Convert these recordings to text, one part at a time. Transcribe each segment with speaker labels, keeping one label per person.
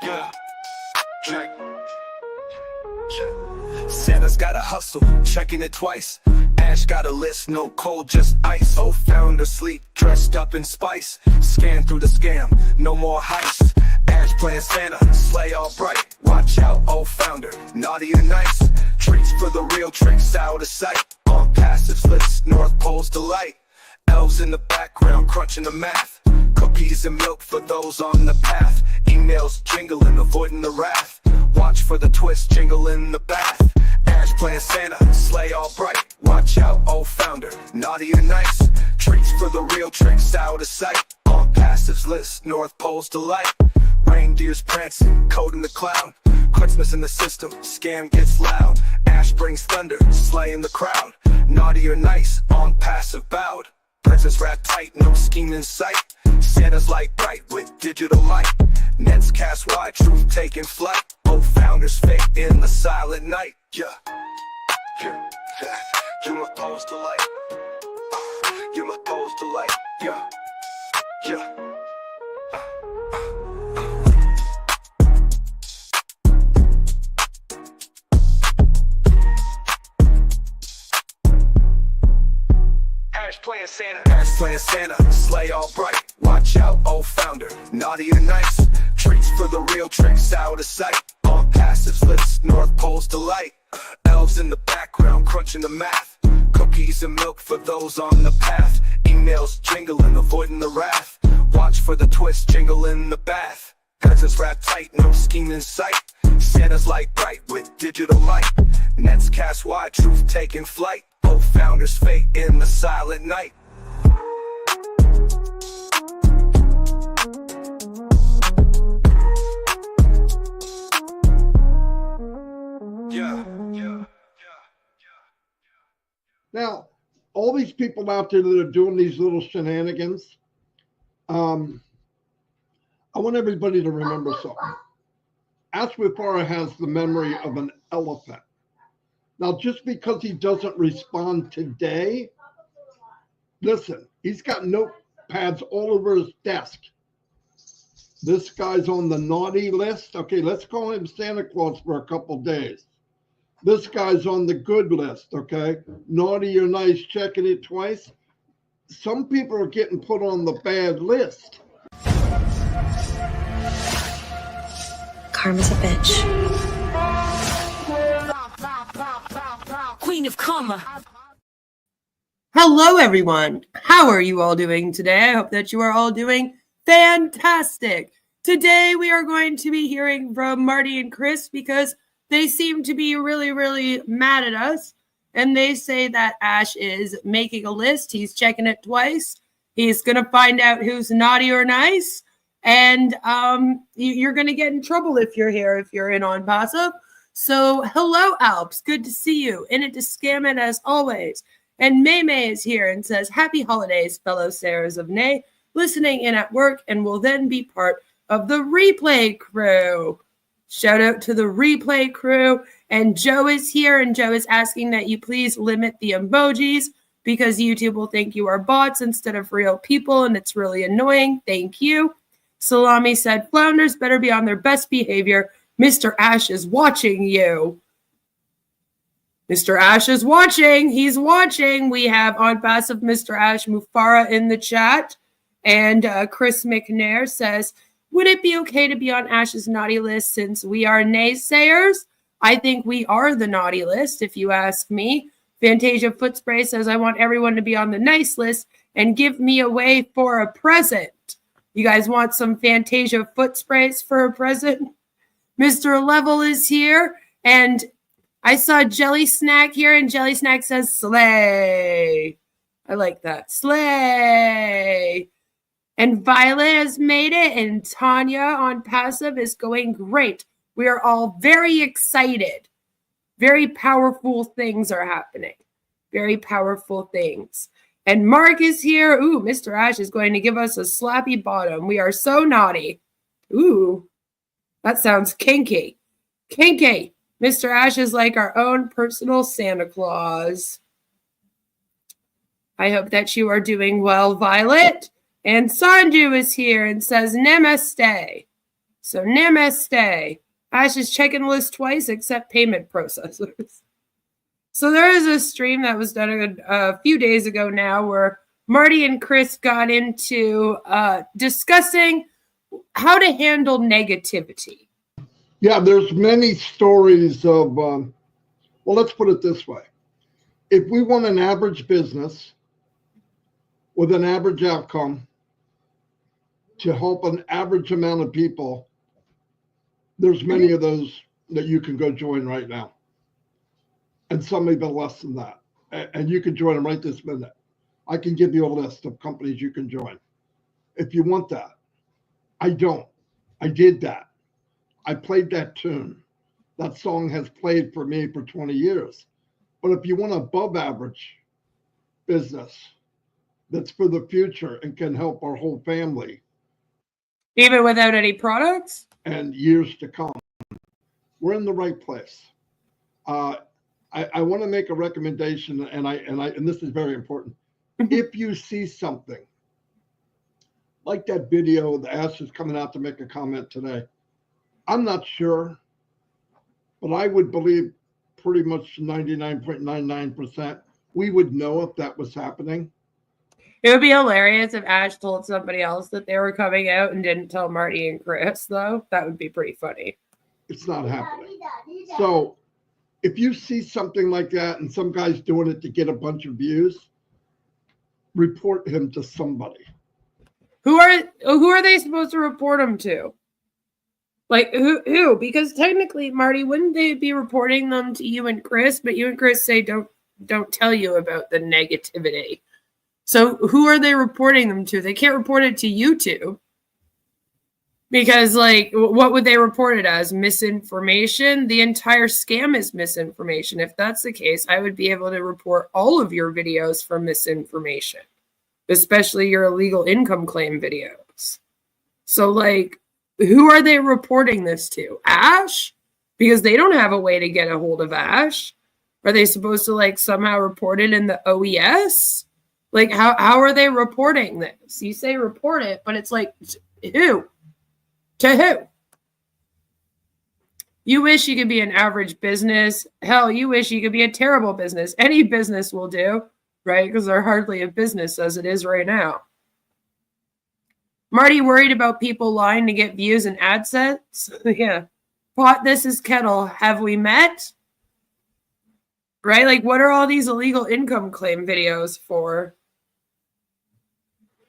Speaker 1: Yeah. Check. Santa's gotta hustle, checking it twice. Ash got a list, no cold, just ice. O-Founders sleep, dressed up in spice. Scan through the scam, no more heist. Ash playing Santa, sleigh all bright. Watch out, O-Founder, naughty and nice. Treats for the real, tricks out of sight. Onpassive list, North Pole's delight. Elves in the background, crunching the math. Cookies and milk for those on the path. Emails jingling, avoiding the wrath. Watch for the twist, jingle in the bath. Ash playing Santa, sleigh all bright. Watch out, O-Founder, naughty and nice. Treats for the real, tricks out of sight. Onpassive list, North Pole's delight. Reindeers prancing, code in the cloud. Christmas in the system, scam gets loud. Ash brings thunder, slaying the crowd. Naughty or nice, Onpassive bowed. Presents wrapped tight, no scheme in sight. Santa's light bright with digital light. Nets cast wide, truth taking flight. O-Founders fate in the silent night. You must pose to light. You must pose to light. Ash playing Santa, sleigh all bright. Watch out, O-Founder, naughty and nice. Treats for the real, tricks out of sight. Onpassive list, North Pole's delight. Elves in the background, crunching the math. Cookies and milk for those on the path. Emails jingling, avoiding the wrath. Watch for the twist, jingle in the bath. Presents wrapped tight, no scheme in sight. Santa's light bright with digital light. Nets cast wide, truth taking flight. O-Founders fate in the silent night.
Speaker 2: Now, all these people out there that are doing these little shenanigans, I want everybody to remember something. Ash Mufareh has the memory of an elephant. Now, just because he doesn't respond today, listen, he's got notepads all over his desk. This guy's on the naughty list. Okay, let's call him Santa Claus for a couple days. This guy's on the good list, okay? Naughty or nice, checking it twice. Some people are getting put on the bad list.
Speaker 3: Karma's a bitch.
Speaker 4: Queen of Karma.
Speaker 5: Hello, everyone. How are you all doing today? I hope that you are all doing fantastic. Today, we are going to be hearing from Marty and Chris because they seem to be really, really mad at us. And they say that Ash is making a list. He's checking it twice. He's going to find out who's naughty or nice. And you're going to get in trouble if you're here, if you're in Onpassive. So hello, Alps. Good to see you. In it to scam it as always. And May is here and says, happy holidays, fellow Sayers of Nay. Listening in at work and will then be part of the replay crew. Shout out to the replay crew. And Joe is here, and Joe is asking that you please limit the emojis because YouTube will think you are bots instead of real people, and it's really annoying. Thank you. Salami said, Flounders better be on their best behavior. Mr. Ash is watching you. Mr. Ash is watching. He's watching. We have Onpassive Mr. Ash Mufareh in the chat. And Chris McNair says, would it be okay to be on Ash's naughty list since we are naysayers? I think we are the naughty list, if you ask me. Fantasia Footspray says, I want everyone to be on the nice list and give me away for a present. You guys want some Fantasia Footsprays for a present? Mr. Level is here, and I saw Jelly Snack here, and Jelly Snack says, slay. I like that. Slay. And Violet has made it, and Tanya Onpassive is going great. We are all very excited. Very powerful things are happening. Very powerful things. And Mark is here. Ooh, Mr. Ash is going to give us a slappy bottom. We are so naughty. Ooh, that sounds kinky. Kinky. Mr. Ash is like our own personal Santa Claus. I hope that you are doing well, Violet. And Sanju is here and says namaste. So namaste. Ash is checking list twice except payment processors. So there is a stream that was done a few days ago now where Marty and Chris got into discussing how to handle negativity.
Speaker 2: Yeah, there's many stories of, well, let's put it this way. If we want an average business with an average outcome to help an average amount of people, there's many of those that you can go join right now. And some even less than that. And you can join them right this minute. I can give you a list of companies you can join if you want that. I don't. I did that. I played that tune. That song has played for me for 20 years. But if you want above average business that's for the future and can help our whole family.
Speaker 5: Even without any products?
Speaker 2: And years to come, we're in the right place. I want to make a recommendation, and this is very important. If you see something like that video, the Ash is coming out to make a comment today. I'm not sure, but I would believe pretty much 99.99% we would know if that was happening.
Speaker 5: It would be hilarious if Ash told somebody else that they were coming out and didn't tell Marty and Chris, though. That would be pretty funny.
Speaker 2: It's not happening. So if you see something like that and some guy's doing it to get a bunch of views, report him to somebody.
Speaker 5: Who are they supposed to report him to? Like who? Because technically, Marty, wouldn't they be reporting them to you and Chris? But you and Chris say don't tell you about the negativity. So who are they reporting them to? They can't report it to YouTube. Because, like, what would they report it as? Misinformation? The entire scam is misinformation. If that's the case, I would be able to report all of your videos for misinformation, especially your illegal income claim videos. So, like, who are they reporting this to? Ash? Because they don't have a way to get a hold of Ash. Are they supposed to, like, somehow report it in the OES? Like, how are they reporting this? You say report it, but it's like, who? To who? You wish you could be an average business. Hell, you wish you could be a terrible business. Any business will do, right? Because they're hardly a business as it is right now. Marty worried about people lying to get views and ad sets? Yeah. Pot, this is Kettle. Have we met? Right? Like, what are all these illegal income claim videos for?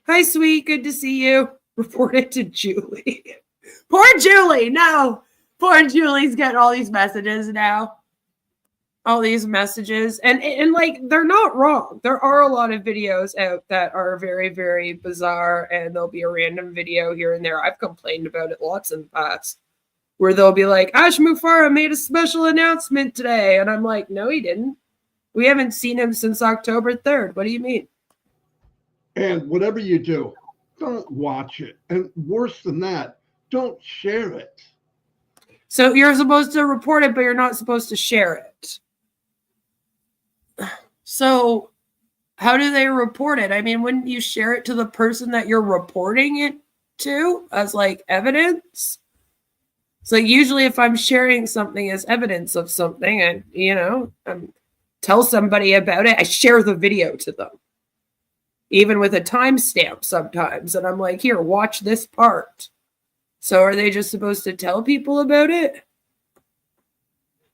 Speaker 5: Hi, sweet. Good to see you. Report it to Julie. Poor Julie. No. Poor Julie's getting all these messages now. All these messages. And like, they're not wrong. There are a lot of videos out that are very, very bizarre, and there'll be a random video here and there. I've complained about it lots in the past, where they'll be like, Ash Mufareh made a special announcement today. And I'm like, no, he didn't. We haven't seen him since October 3rd. What do you mean?
Speaker 2: And whatever you do, don't watch it. And worse than that, don't share it.
Speaker 5: So you're supposed to report it, but you're not supposed to share it. So how do they report it? I mean, wouldn't you share it to the person that you're reporting it to as like evidence? So usually if I'm sharing something as evidence of something and, you know, tell somebody about it, I share the video to them. Even with a timestamp sometimes. And I'm like, here, watch this part. So are they just supposed to tell people about it?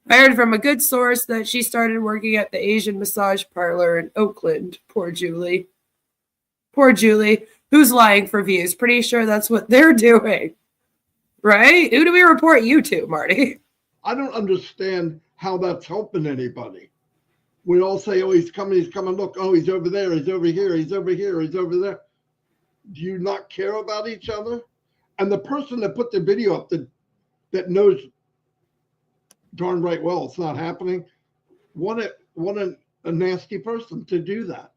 Speaker 5: I heard from a good source that she started working at the Asian massage parlor in Oakland. Poor Julie. Poor Julie. Who's lying for views? Pretty sure that's what they're doing. Right? Who do we report you to, Marty?
Speaker 2: I don't understand how that's helping anybody. We all say, oh, he's coming, look, oh, he's over there, he's over here, he's over here, he's over there. Do you not care about each other? And the person that put the video up that knows darn right well it's not happening, what a nasty person to do that.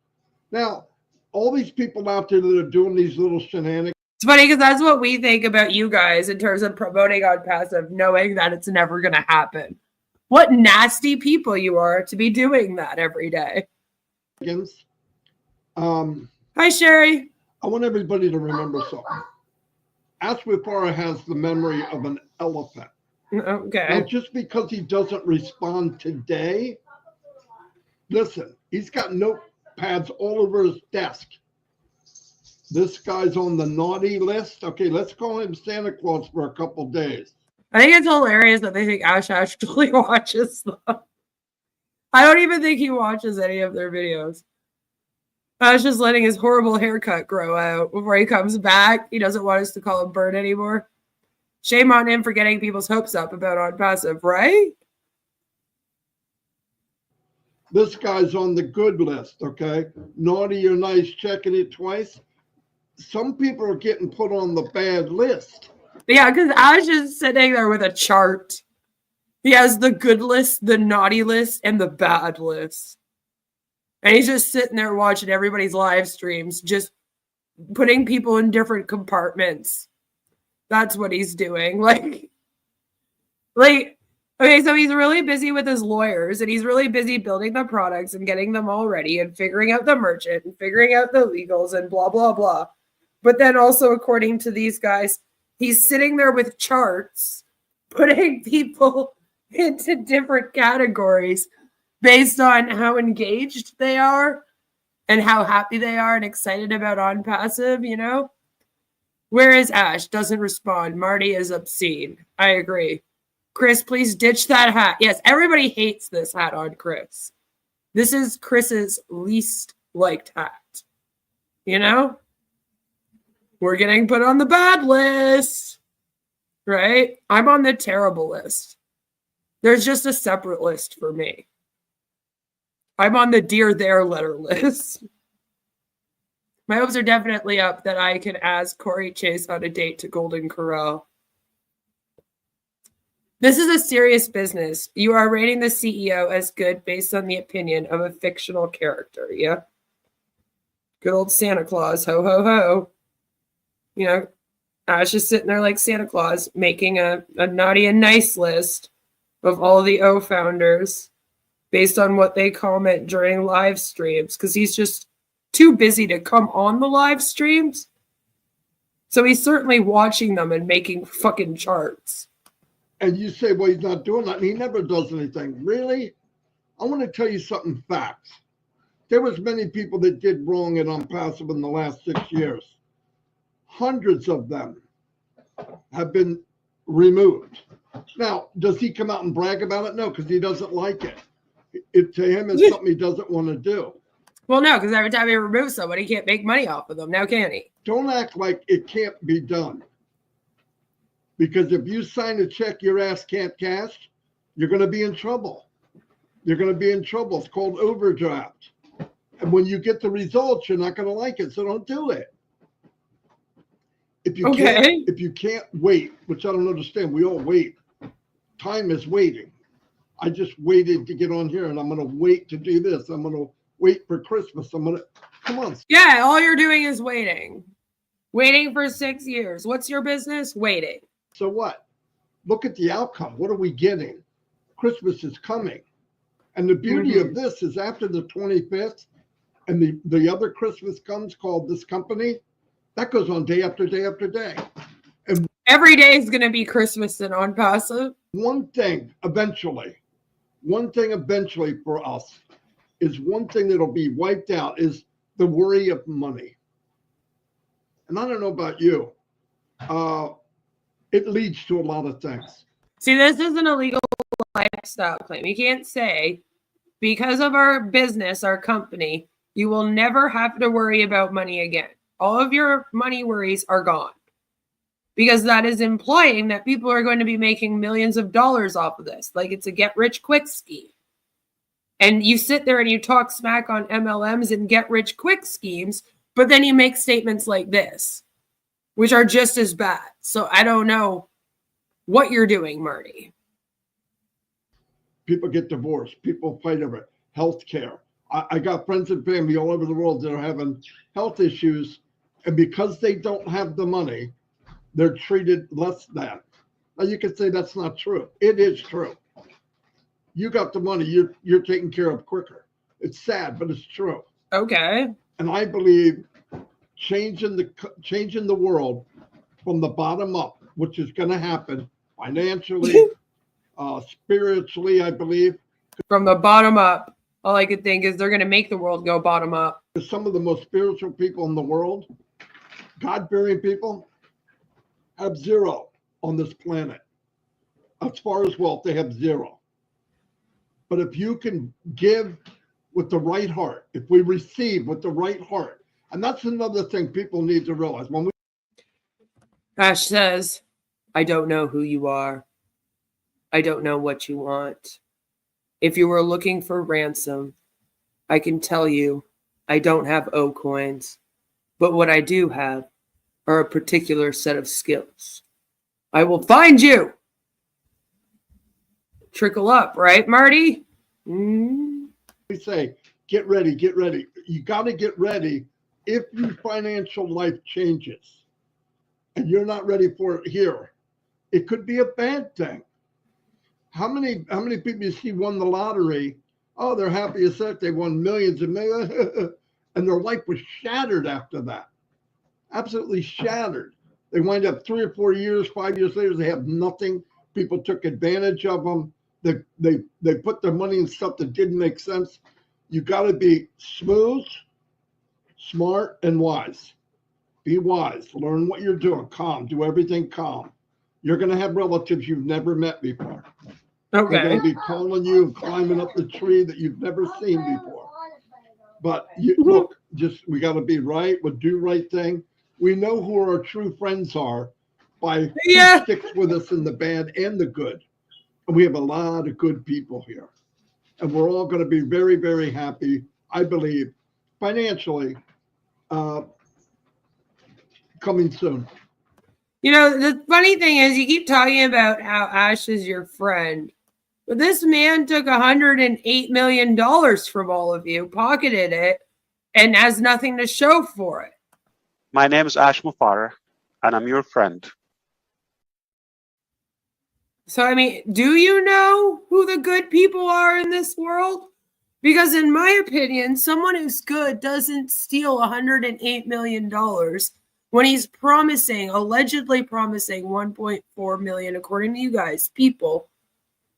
Speaker 2: Now, all these people out there that are doing these little shenanigans.
Speaker 5: It's funny because that's what we think about you guys in terms of promoting Onpassive, knowing that it's never going to happen. What nasty people you are to be doing that every day. Hi, Sherry.
Speaker 2: I want everybody to remember something. Mufareh has the memory of an elephant.
Speaker 5: Okay.
Speaker 2: Now, just because he doesn't respond today, listen, he's got notepads all over his desk. This guy's on the naughty list. Okay, let's call him Santa Claus for a couple days.
Speaker 5: I think it's hilarious that they think Ash actually watches them. I don't even think he watches any of their videos. Ash just letting his horrible haircut grow out before he comes back. He doesn't want us to call him Bird anymore. Shame on him for getting people's hopes up about Onpassive, right?
Speaker 2: This guy's on the good list, okay? Naughty or nice, checking it twice. Some people are getting put on the bad list.
Speaker 5: Yeah, because Ash is sitting there with a chart. He has the good list, the naughty list, and the bad list. And he's just sitting there watching everybody's live streams, just putting people in different compartments. That's what he's doing. Like, okay, so he's really busy with his lawyers, and he's really busy building the products and getting them all ready and figuring out the merchant and figuring out the legals and blah, blah, blah. But then also, according to these guys, he's sitting there with charts, putting people into different categories based on how engaged they are and how happy they are and excited about Onpassive, you know? Whereas Ash doesn't respond. Marty is obscene. I agree. Chris, please ditch that hat. Yes, everybody hates this hat on Chris. This is Chris's least liked hat. You know? We're getting put on the bad list. Right? I'm on the terrible list. There's just a separate list for me. I'm on the Dear There letter list. My hopes are definitely up that I can ask Corey Chase on a date to Golden Corral. This is a serious business. You are rating the CEO as good based on the opinion of a fictional character, yeah? Good old Santa Claus, ho, ho, ho. You know, I was just sitting there like Santa Claus, making a naughty and nice list of all the O-Founders based on what they comment during live streams, because he's just too busy to come on the live streams. So he's certainly watching them and making fucking charts.
Speaker 2: And you say, well, he's not doing that. And he never does anything. Really? I want to tell you something facts. There was many people that did wrong at Onpassive in the last 6 years. Hundreds of them have been removed. Now, does he come out and brag about it? No, because he doesn't like it. It to him is something he doesn't want to do.
Speaker 5: Well, no, because every time he removes someone, he can't make money off of them. Now, can he?
Speaker 2: Don't act like it can't be done. Because if you sign a check your ass can't cash, you're going to be in trouble. You're going to be in trouble. It's called overdraft. And when you get the results, you're not going to like it. So don't do it. If you can't wait, which I don't understand, we all wait. Time is waiting. I just waited to get on here, and I'm going to wait to do this. I'm going to wait for Christmas. Come on.
Speaker 5: Yeah, all you're doing is waiting. Waiting for 6 years. What's your business? Waiting.
Speaker 2: So what? Look at the outcome. What are we getting? Christmas is coming. And the beauty of this is after the 25th and the other Christmas comes called this company, that goes on day after day after day. And
Speaker 5: every day is going to be Christmas in Onpassive.
Speaker 2: One thing eventually for us is one thing that'll be wiped out is the worry of money. And I don't know about you. It leads to a lot of things.
Speaker 5: See, this is an illegal lifestyle claim. You can't say, because of our business, our company, you will never have to worry about money again. All of your money worries are gone. Because that is implying that people are going to be making millions of dollars off of this. Like it's a get-rich-quick scheme. And you sit there and you talk smack on MLMs and get-rich-quick schemes, but then you make statements like this, which are just as bad. So I don't know what you're doing, Marty.
Speaker 2: People get divorced. People fight over it. Healthcare. I got friends and family all over the world that are having health issues. And because they don't have the money, they're treated less than. Now you can say that's not true. It is true. You got the money, you're taken care of quicker. It's sad, but it's true.
Speaker 5: Okay.
Speaker 2: And I believe changing the world from the bottom up, which is going to happen financially, spiritually, I believe.
Speaker 5: From the bottom up, all I could think is they're going to make the world go bottom up.
Speaker 2: Some of the most spiritual people in the world, God-fearing people, have zero on this planet. As far as wealth, they have zero. But if you can give with the right heart, if we receive with the right heart, and that's another thing people need to realize. When we
Speaker 5: Ash says, I don't know who you are. I don't know what you want. If you were looking for ransom, I can tell you I don't have O coins, but what I do have are a particular set of skills. I will find you. Trickle up, right, Marty?
Speaker 2: say, get ready, get ready. You got to get ready if your financial life changes and you're not ready for it here. It could be a bad thing. How many people you see won the lottery? Oh, they're happy as that they won millions and millions, and their life was shattered after that. Absolutely shattered. They wind up 3 or 4 years, 5 years later, they have nothing. People took advantage of them. They put their money in stuff that didn't make sense. You got to be smooth, smart, and wise. Be wise. Learn what you're doing. Calm. Do everything calm. You're going to have relatives you've never met before.
Speaker 5: Okay.
Speaker 2: They're going to be calling you and climbing up the tree that you've never seen before. But look, we got to be right. We'll do right thing. We know who our true friends are by who sticks with us in the bad and the good. And we have a lot of good people here. And we're all going to be very, very happy, I believe, financially, coming soon.
Speaker 5: You know, the funny thing is you keep talking about how Ash is your friend. But this man took $108 million from all of you, pocketed it, and has nothing to show for it.
Speaker 3: My name is Ash Mufareh, and I'm your friend.
Speaker 5: So, I mean, do you know who the good people are in this world? Because in my opinion, someone who's good doesn't steal $108 million when he's allegedly promising 1.4 million, according to you guys, people,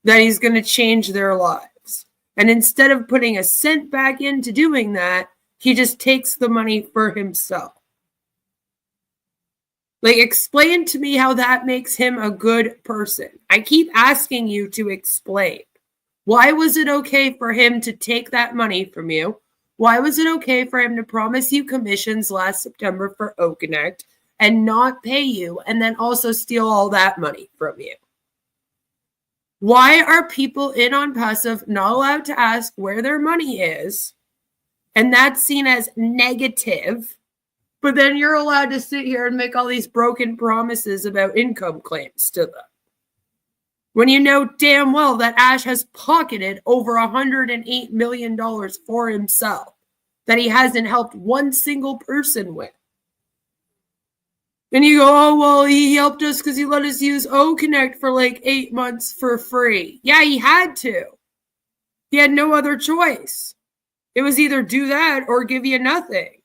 Speaker 5: that he's going to change their lives. And instead of putting a cent back into doing that, he just takes the money for himself. Like, explain to me how that makes him a good person. I keep asking you to explain. Why was it okay for him to take that money from you? Why was it okay for him to promise you commissions last September for OConnect and not pay you and then also steal all that money from you? Why are people in Onpassive not allowed to ask where their money is? And that's seen as negative. But then you're allowed to sit here and make all these broken promises about income claims to them. When you know damn well that Ash has pocketed over $108 million for himself that he hasn't helped one single person with. And you go, oh, well, he helped us because he let us use OConnect for like 8 months for free. Yeah, he had to. He had no other choice. It was either do that or give you nothing.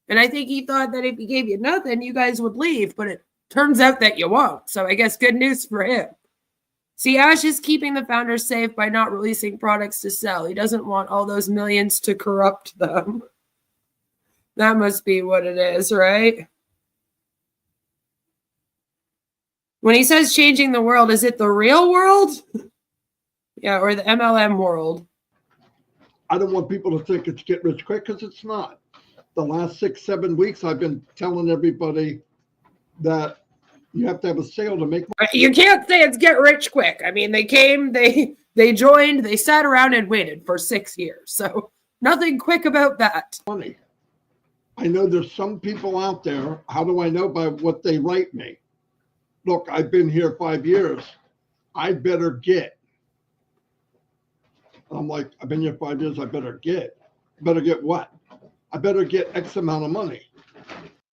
Speaker 5: And I think he thought that if he gave you nothing, you guys would leave. But it turns out that you won't. So I guess good news for him. See, Ash is keeping the founders safe by not releasing products to sell. He doesn't want all those millions to corrupt them. That must be what it is, right? When he says changing the world, is it the real world? Yeah, or the MLM world?
Speaker 2: I don't want people to think it's get rich quick because it's not. The last 6-7 weeks, I've been telling everybody that you have to have a sale to make money.
Speaker 5: You can't say it's get rich quick. I mean, they came, they joined, they sat around and waited for 6 years. So nothing quick about that.
Speaker 2: Money. I know there's some people out there. How do I know? By what they write me. Look, I've been here 5 years. I better get. I'm like, I've been here 5 years. I better get. Better get what? I better get X amount of money.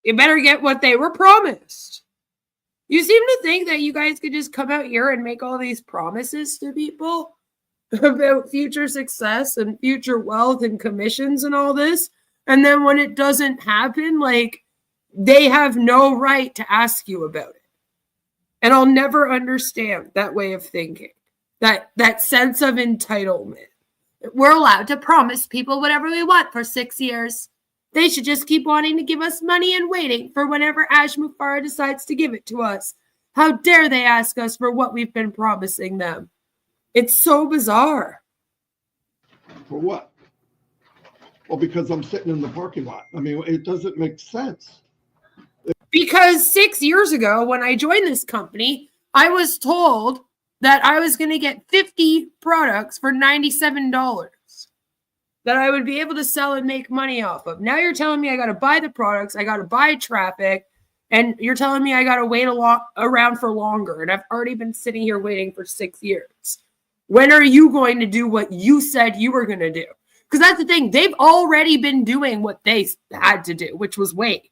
Speaker 5: You better get what they were promised. You seem to think that you guys could just come out here and make all these promises to people about future success and future wealth and commissions and all this. And then when it doesn't happen, like, they have no right to ask you about it. And I'll never understand that way of thinking, that sense of entitlement. We're allowed to promise people whatever we want for 6 years. They should just keep wanting to give us money and waiting for whenever Mufareh decides to give it to us. How dare they ask us for what we've been promising them? It's so bizarre.
Speaker 2: For what? Well, because I'm sitting in the parking lot. I mean, it doesn't make sense.
Speaker 5: Because 6 years ago, when I joined this company, I was told that I was going to get 50 products for $97 that I would be able to sell and make money off of. Now you're telling me I got to buy the products, I got to buy traffic, and you're telling me I got to wait around for longer. And I've already been sitting here waiting for 6 years. When are you going to do what you said you were going to do? Because that's the thing. They've already been doing what they had to do, which was wait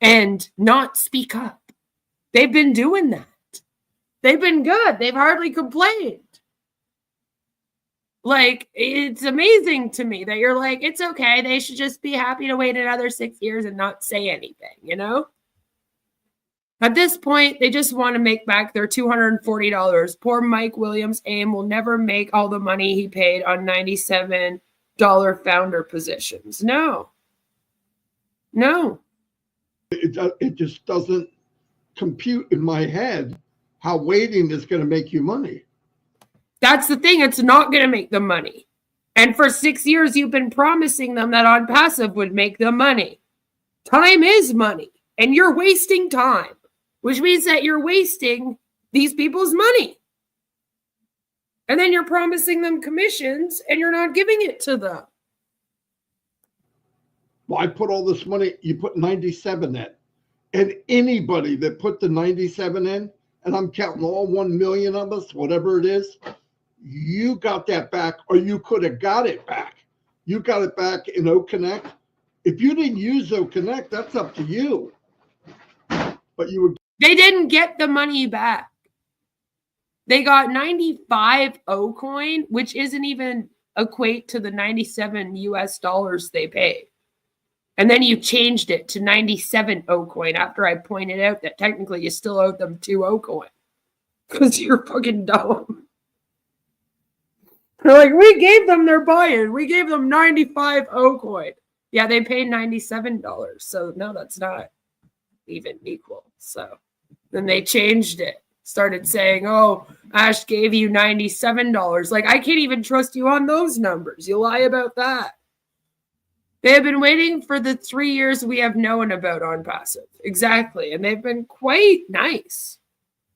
Speaker 5: and not speak up. They've been doing that. They've been good. They've hardly complained. Like, it's amazing to me that you're like, it's okay. They should just be happy to wait another 6 years and not say anything, you know? At this point, they just want to make back their $240. Poor Mike Williams' aim will never make all the money he paid on $97 founder positions. No.
Speaker 2: It just doesn't compute in my head how waiting is going to make you money.
Speaker 5: That's the thing. It's not going to make them money. And for 6 years, you've been promising them that Onpassive would make them money. Time is money, and you're wasting time, which means that you're wasting these people's money. And then you're promising them commissions, and you're not giving it to them.
Speaker 2: Well, I put all this money, you put 97 in. And anybody that put the 97 in, and I'm counting all 1 million of us, whatever it is, you got that back, or you could have got it back. You got it back in O-Connect. If you didn't use O-Connect, that's up to you. But you were.
Speaker 5: They didn't get the money back. They got 95 O-Coin, which isn't even equate to the 97 US dollars they paid. And then you changed it to 97 O-Coin after I pointed out that technically you still owed them 2 O-Coin. Because you're fucking dumb. They're like, we gave them their buy-in. We gave them 95 O-Coin. Yeah, they paid $97. So no, that's not even equal. So then they changed it. Started saying, oh, Ash gave you $97. Like, I can't even trust you on those numbers. You lie about that. They have been waiting for the 3 years we have known about Onpassive. Exactly. And they've been quite nice.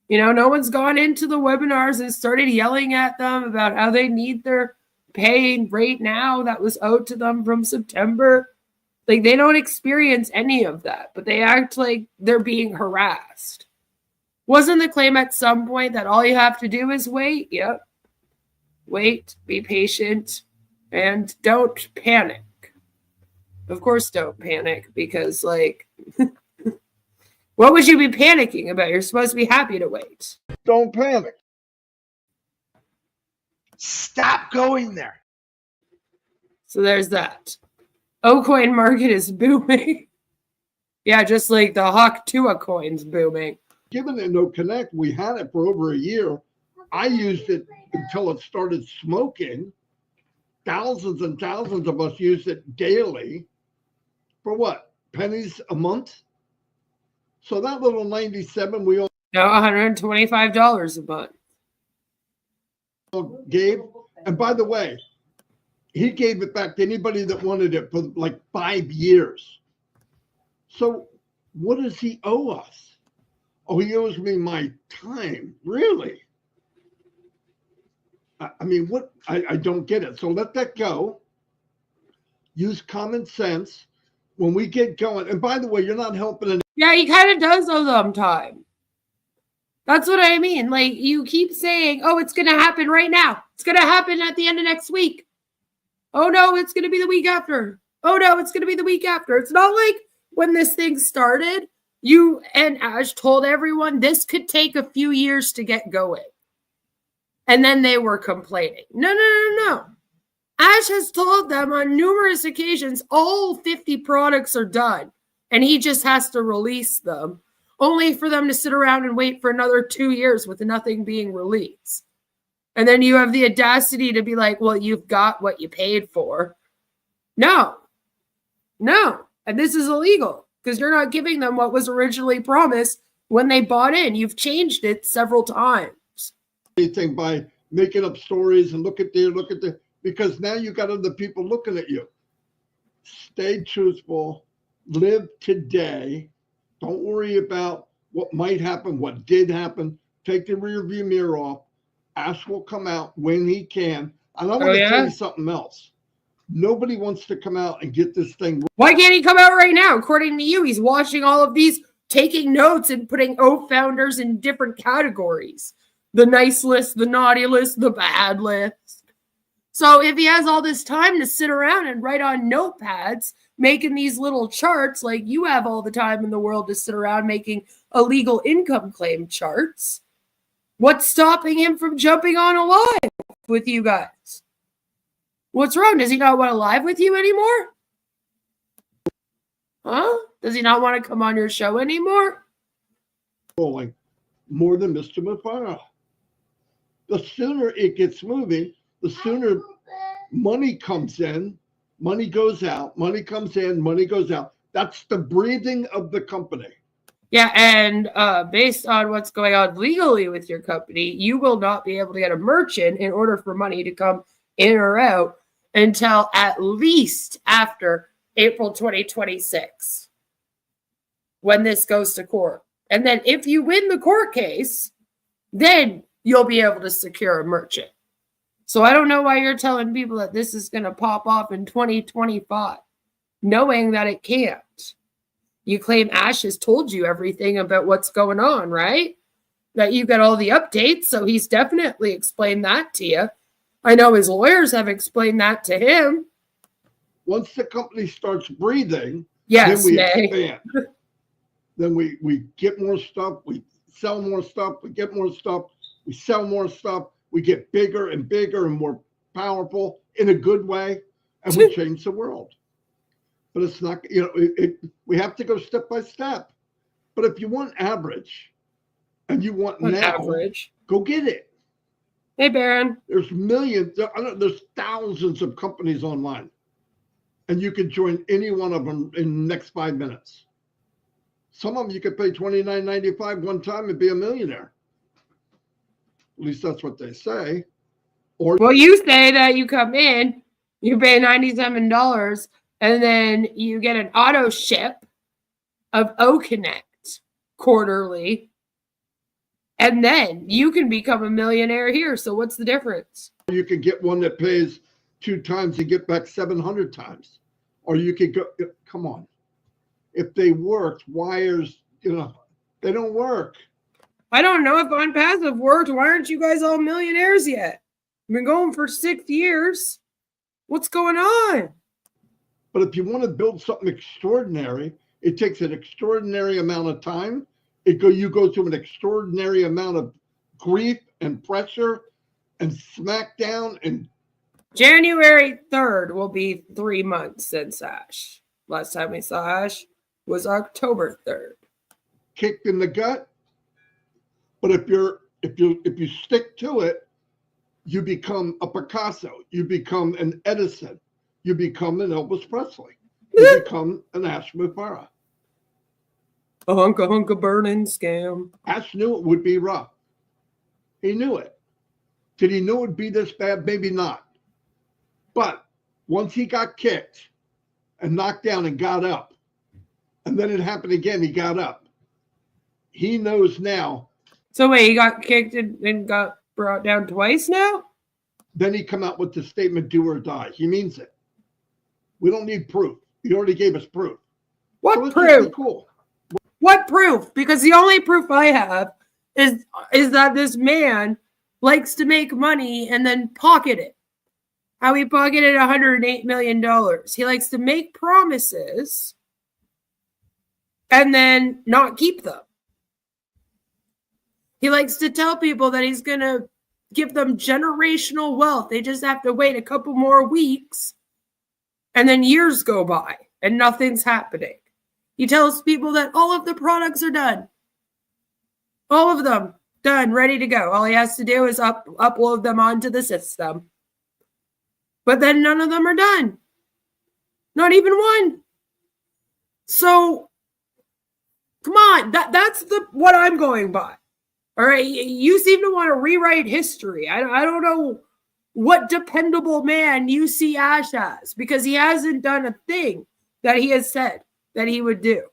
Speaker 5: You know, no one's gone into the webinars and started yelling at them about how they need their pay right now that was owed to them from September. Like, they don't experience any of that, but they act like they're being harassed. Wasn't the claim at some point that all you have to do is wait? Yep. Wait, be patient, and don't panic. Of course, don't panic, because, like, what would you be panicking about? You're supposed to be happy to wait.
Speaker 2: Don't panic.
Speaker 6: Stop going there.
Speaker 5: So there's that. O-Coin market is booming. Yeah, just like the Hawk Tua coin's booming.
Speaker 2: Given it no connect, we had it for over a year. I used it until it started smoking. Thousands and thousands of us used it daily. For what? Pennies a month? So that little 97 we all
Speaker 5: No, $125 a month.
Speaker 2: gave. And by the way, he gave it back to anybody that wanted it for like 5 years. So what does he owe us? Oh, he owes me my time. Really? I mean, what? I don't get it. So let that go. Use common sense. When we get going, and by the way, you're not helping.
Speaker 5: Yeah, he kind of does owe them time. That's what I mean. Like, you keep saying, oh, it's going to happen right now. It's going to happen at the end of next week. Oh, no, it's going to be the week after. Oh, no, it's going to be the week after. It's not like when this thing started, you and Ash told everyone this could take a few years to get going. And then they were complaining. No. Ash has told them on numerous occasions all 50 products are done, and he just has to release them, only for them to sit around and wait for another 2 years with nothing being released. And then you have the audacity to be like, well, you've got what you paid for. No. And this is illegal because you're not giving them what was originally promised when they bought in. You've changed it several times.
Speaker 2: Anything by making up stories and look at there, because now you got other people looking at you. Stay truthful, live today. Don't worry about what might happen, what did happen. Take the rearview mirror off. Ash will come out when he can. And I want to tell you something else. Nobody wants to come out and get this thing.
Speaker 5: Why can't he come out right now? According to you, he's watching all of these, taking notes and putting O-Founders in different categories. The nice list, the naughty list, the bad list. So if he has all this time to sit around and write on notepads, making these little charts, like you have all the time in the world to sit around making illegal income claim charts, what's stopping him from jumping on a live with you guys? What's wrong? Does he not want to live with you anymore? Huh? Does he not want to come on your show anymore?
Speaker 2: More than Mr. Mufareh. The sooner it gets moving, the sooner money comes in, money goes out, money comes in, money goes out. That's the breathing of the company.
Speaker 5: Yeah, and based on what's going on legally with your company, you will not be able to get a merchant in order for money to come in or out until at least after April 2026, when this goes to court. And then if you win the court case, then you'll be able to secure a merchant. So I don't know why you're telling people that this is going to pop off in 2025, knowing that it can't. You claim Ash has told you everything about what's going on, right? That you got all the updates, so he's definitely explained that to you. I know his lawyers have explained that to him.
Speaker 2: Once the company starts breathing,
Speaker 5: yes,
Speaker 2: then we expand. Then we get more stuff, we sell more stuff, we get more stuff, we sell more stuff, we get bigger and bigger and more powerful in a good way, and we change the world. But it's not, we have to go step by step. But if you want average and you want average, go get it.
Speaker 5: Hey, Baron.
Speaker 2: There's millions, there's thousands of companies online, and you can join any one of them in the next 5 minutes. Some of them you could pay $29.95 one time and be a millionaire. At least that's what they say. Or
Speaker 5: well, you say that you come in, you pay $97, and then you get an auto ship of O-Connect quarterly, and then you can become a millionaire here. So what's the difference?
Speaker 2: you could get one that pays 2 times and get back 700 times. Or you could go, come on. If they worked, wires, they don't work.
Speaker 5: I don't know if Onpassive worked. Why aren't you guys all millionaires yet? I've been going for 6 years. What's going on?
Speaker 2: But if you want to build something extraordinary, it takes an extraordinary amount of time. You go through an extraordinary amount of grief and pressure and smackdown. And
Speaker 5: January 3rd will be 3 months since Ash. Last time we saw Ash was October 3rd.
Speaker 2: Kicked in the gut. But if you stick to it, you become a Picasso. You become an Edison. You become an Elvis Presley. You become an Ash Mufareh.
Speaker 5: A hunka burning scam.
Speaker 2: Ash knew it would be rough. He knew it. Did he know it would be this bad? Maybe not. But once he got kicked and knocked down and got up, and then it happened again, he got up. He knows now.
Speaker 5: So wait, he got kicked and got brought down twice now?
Speaker 2: Then he come out with the statement, do or die. He means it. We don't need proof. He already gave us proof.
Speaker 5: What
Speaker 2: so
Speaker 5: proof?
Speaker 2: Cool.
Speaker 5: What proof? Because the only proof I have is that this man likes to make money and then pocket it. How he pocketed $108 million. He likes to make promises and then not keep them. He likes to tell people that he's going to give them generational wealth. They just have to wait a couple more weeks, and then years go by and nothing's happening. He tells people that all of the products are done. All of them done, ready to go. All he has to do is upload them onto the system. But then none of them are done. Not even one. So, come on. That's what I'm going by. All right. You seem to want to rewrite history. I don't know what dependable man you see Ash as, because he hasn't done a thing that he has said that he would do.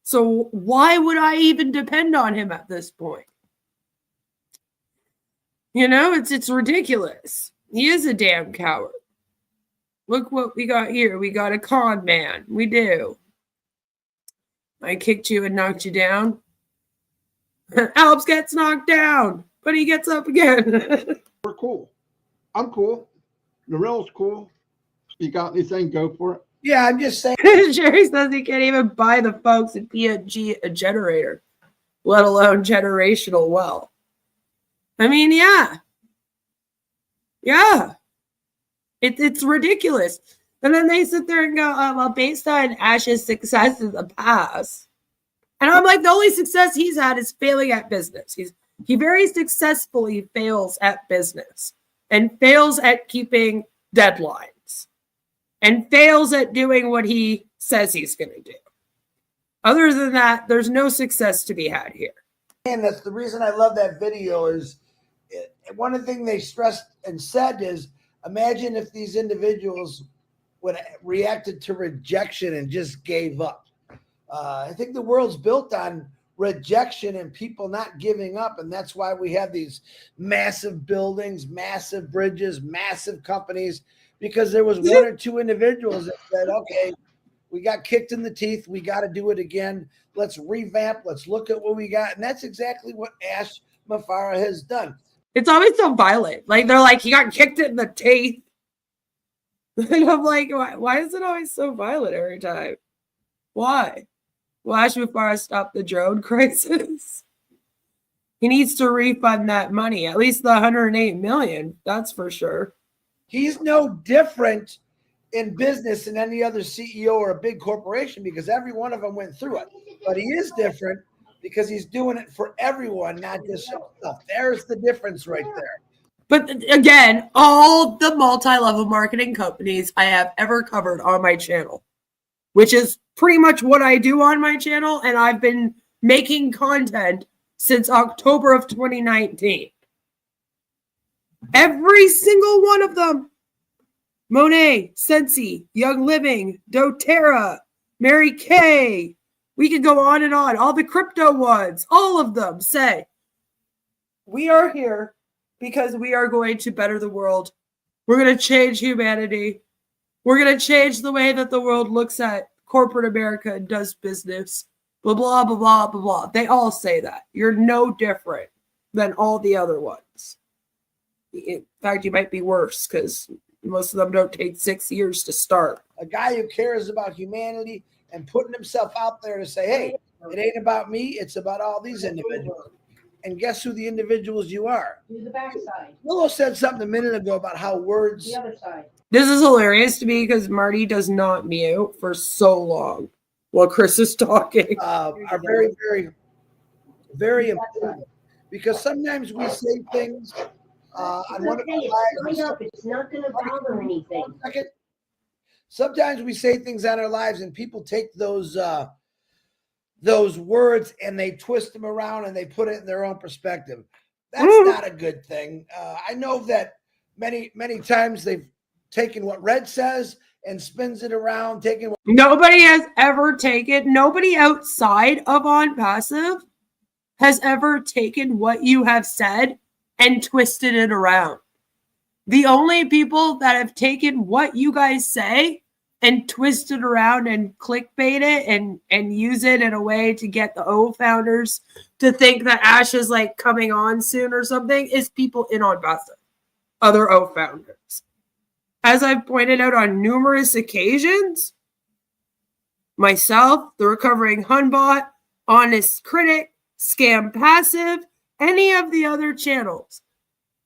Speaker 5: So why would I even depend on him at this point? You know, it's ridiculous. He is a damn coward. Look what we got here. We got a con man. We do. I kicked you and knocked you down. Alps gets knocked down, but he gets up again.
Speaker 2: We're cool. I'm cool. Narelle's cool. You got anything, go for it.
Speaker 6: Yeah, I'm just saying.
Speaker 5: Jerry says he can't even buy the folks in PNG a generator, let alone generational wealth. I mean, yeah. Yeah. It's ridiculous. And then they sit there and go, well, based on Ash's success in the past. And I'm like, the only success he's had is failing at business. He very successfully fails at business and fails at keeping deadlines and fails at doing what he says he's going to do. Other than that, there's no success to be had here.
Speaker 6: And that's the reason I love that video is one of the things they stressed and said is, imagine if these individuals would have reacted to rejection and just gave up. I think the world's built on rejection and people not giving up. And that's why we have these massive buildings, massive bridges, massive companies, because there was one or two individuals that said, okay, we got kicked in the teeth. We got to do it again. Let's revamp. Let's look at what we got. And that's exactly what Ash Mufareh has done.
Speaker 5: It's always so violent. Like, they're like, he got kicked in the teeth. And I'm like, why is it always so violent every time? Why? Will Ash Mufareh stop the drone crisis? He needs to refund that money, at least the $108 million. That's for sure.
Speaker 6: He's no different in business than any other CEO or a big corporation because every one of them went through it. But he is different because he's doing it for everyone, not just himself. There's the difference right there.
Speaker 5: But again, all the multi-level marketing companies I have ever covered on my channel, which is pretty much what I do on my channel, and I've been making content since October of 2019. Every single one of them, Monet, Sensi, Young Living, doTERRA, Mary Kay, we could go on and on. All the crypto ones, all of them say, we are here because we are going to better the world. We're going to change humanity. We're going to change the way that the world looks at corporate America and does business. Blah, blah, blah, blah, blah, blah. They all say that. You're no different than all the other ones. In fact, you might be worse because most of them don't take 6 years to start.
Speaker 6: A guy who cares about humanity and putting himself out there to say, hey, it ain't about me. It's about all these individuals. And guess who the individuals you are?
Speaker 7: Do the backside.
Speaker 6: Willow said something a minute ago about how words.
Speaker 7: The other side.
Speaker 5: This is hilarious to me because Marty does not mute for so long while Chris is talking.
Speaker 6: Are very, very, very important. Because sometimes we say things on one of our lives.
Speaker 7: It's not going to bother anything.
Speaker 6: Sometimes we say things on our lives and people take those words and they twist them around and they put it in their own perspective. That's not a good thing. I know that many, many times they've taken what Red says and spins it around, taking what
Speaker 5: Nobody has ever taken, nobody outside of Onpassive has ever taken what you have said and twisted it around. The only people that have taken what you guys say and twist it around and clickbait it and use it in a way to get the O-Founders to think that Ash is like coming on soon or something is people in Onpassive, other O-Founders. As I've pointed out on numerous occasions, myself, the Recovering Hunbot, Honest Critic, Scam Passive, any of the other channels,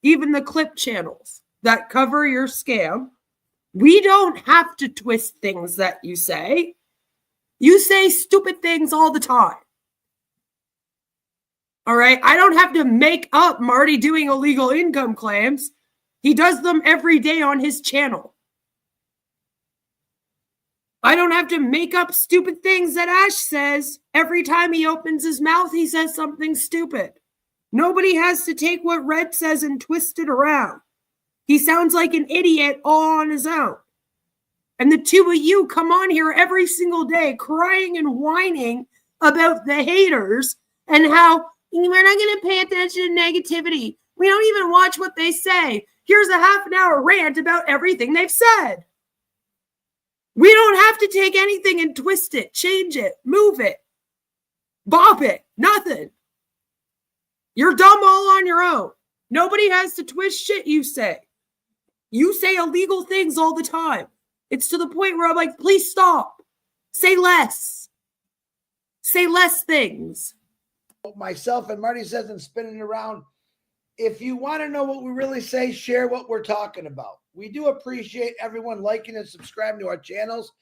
Speaker 5: even the clip channels that cover your scam, we don't have to twist things that you say. You say stupid things all the time. All right? I don't have to make up Marty doing illegal income claims. He does them every day on his channel. I don't have to make up stupid things that Ash says. Every time he opens his mouth, he says something stupid. Nobody has to take what Red says and twist it around. He sounds like an idiot all on his own. And the two of you come on here every single day crying and whining about the haters and how we're not going to pay attention to negativity. We don't even watch what they say. Here's a half an hour rant about everything they've said. We don't have to take anything and twist it, change it, move it, bop it, nothing. You're dumb all on your own. Nobody has to twist shit you say. You say illegal things all the time. It's to the point where I'm like, please stop. Say less. Say less things.
Speaker 6: Myself and Marty says and spinning around. If you want to know what we really say, share what we're talking about. We do appreciate everyone liking and subscribing to our channels.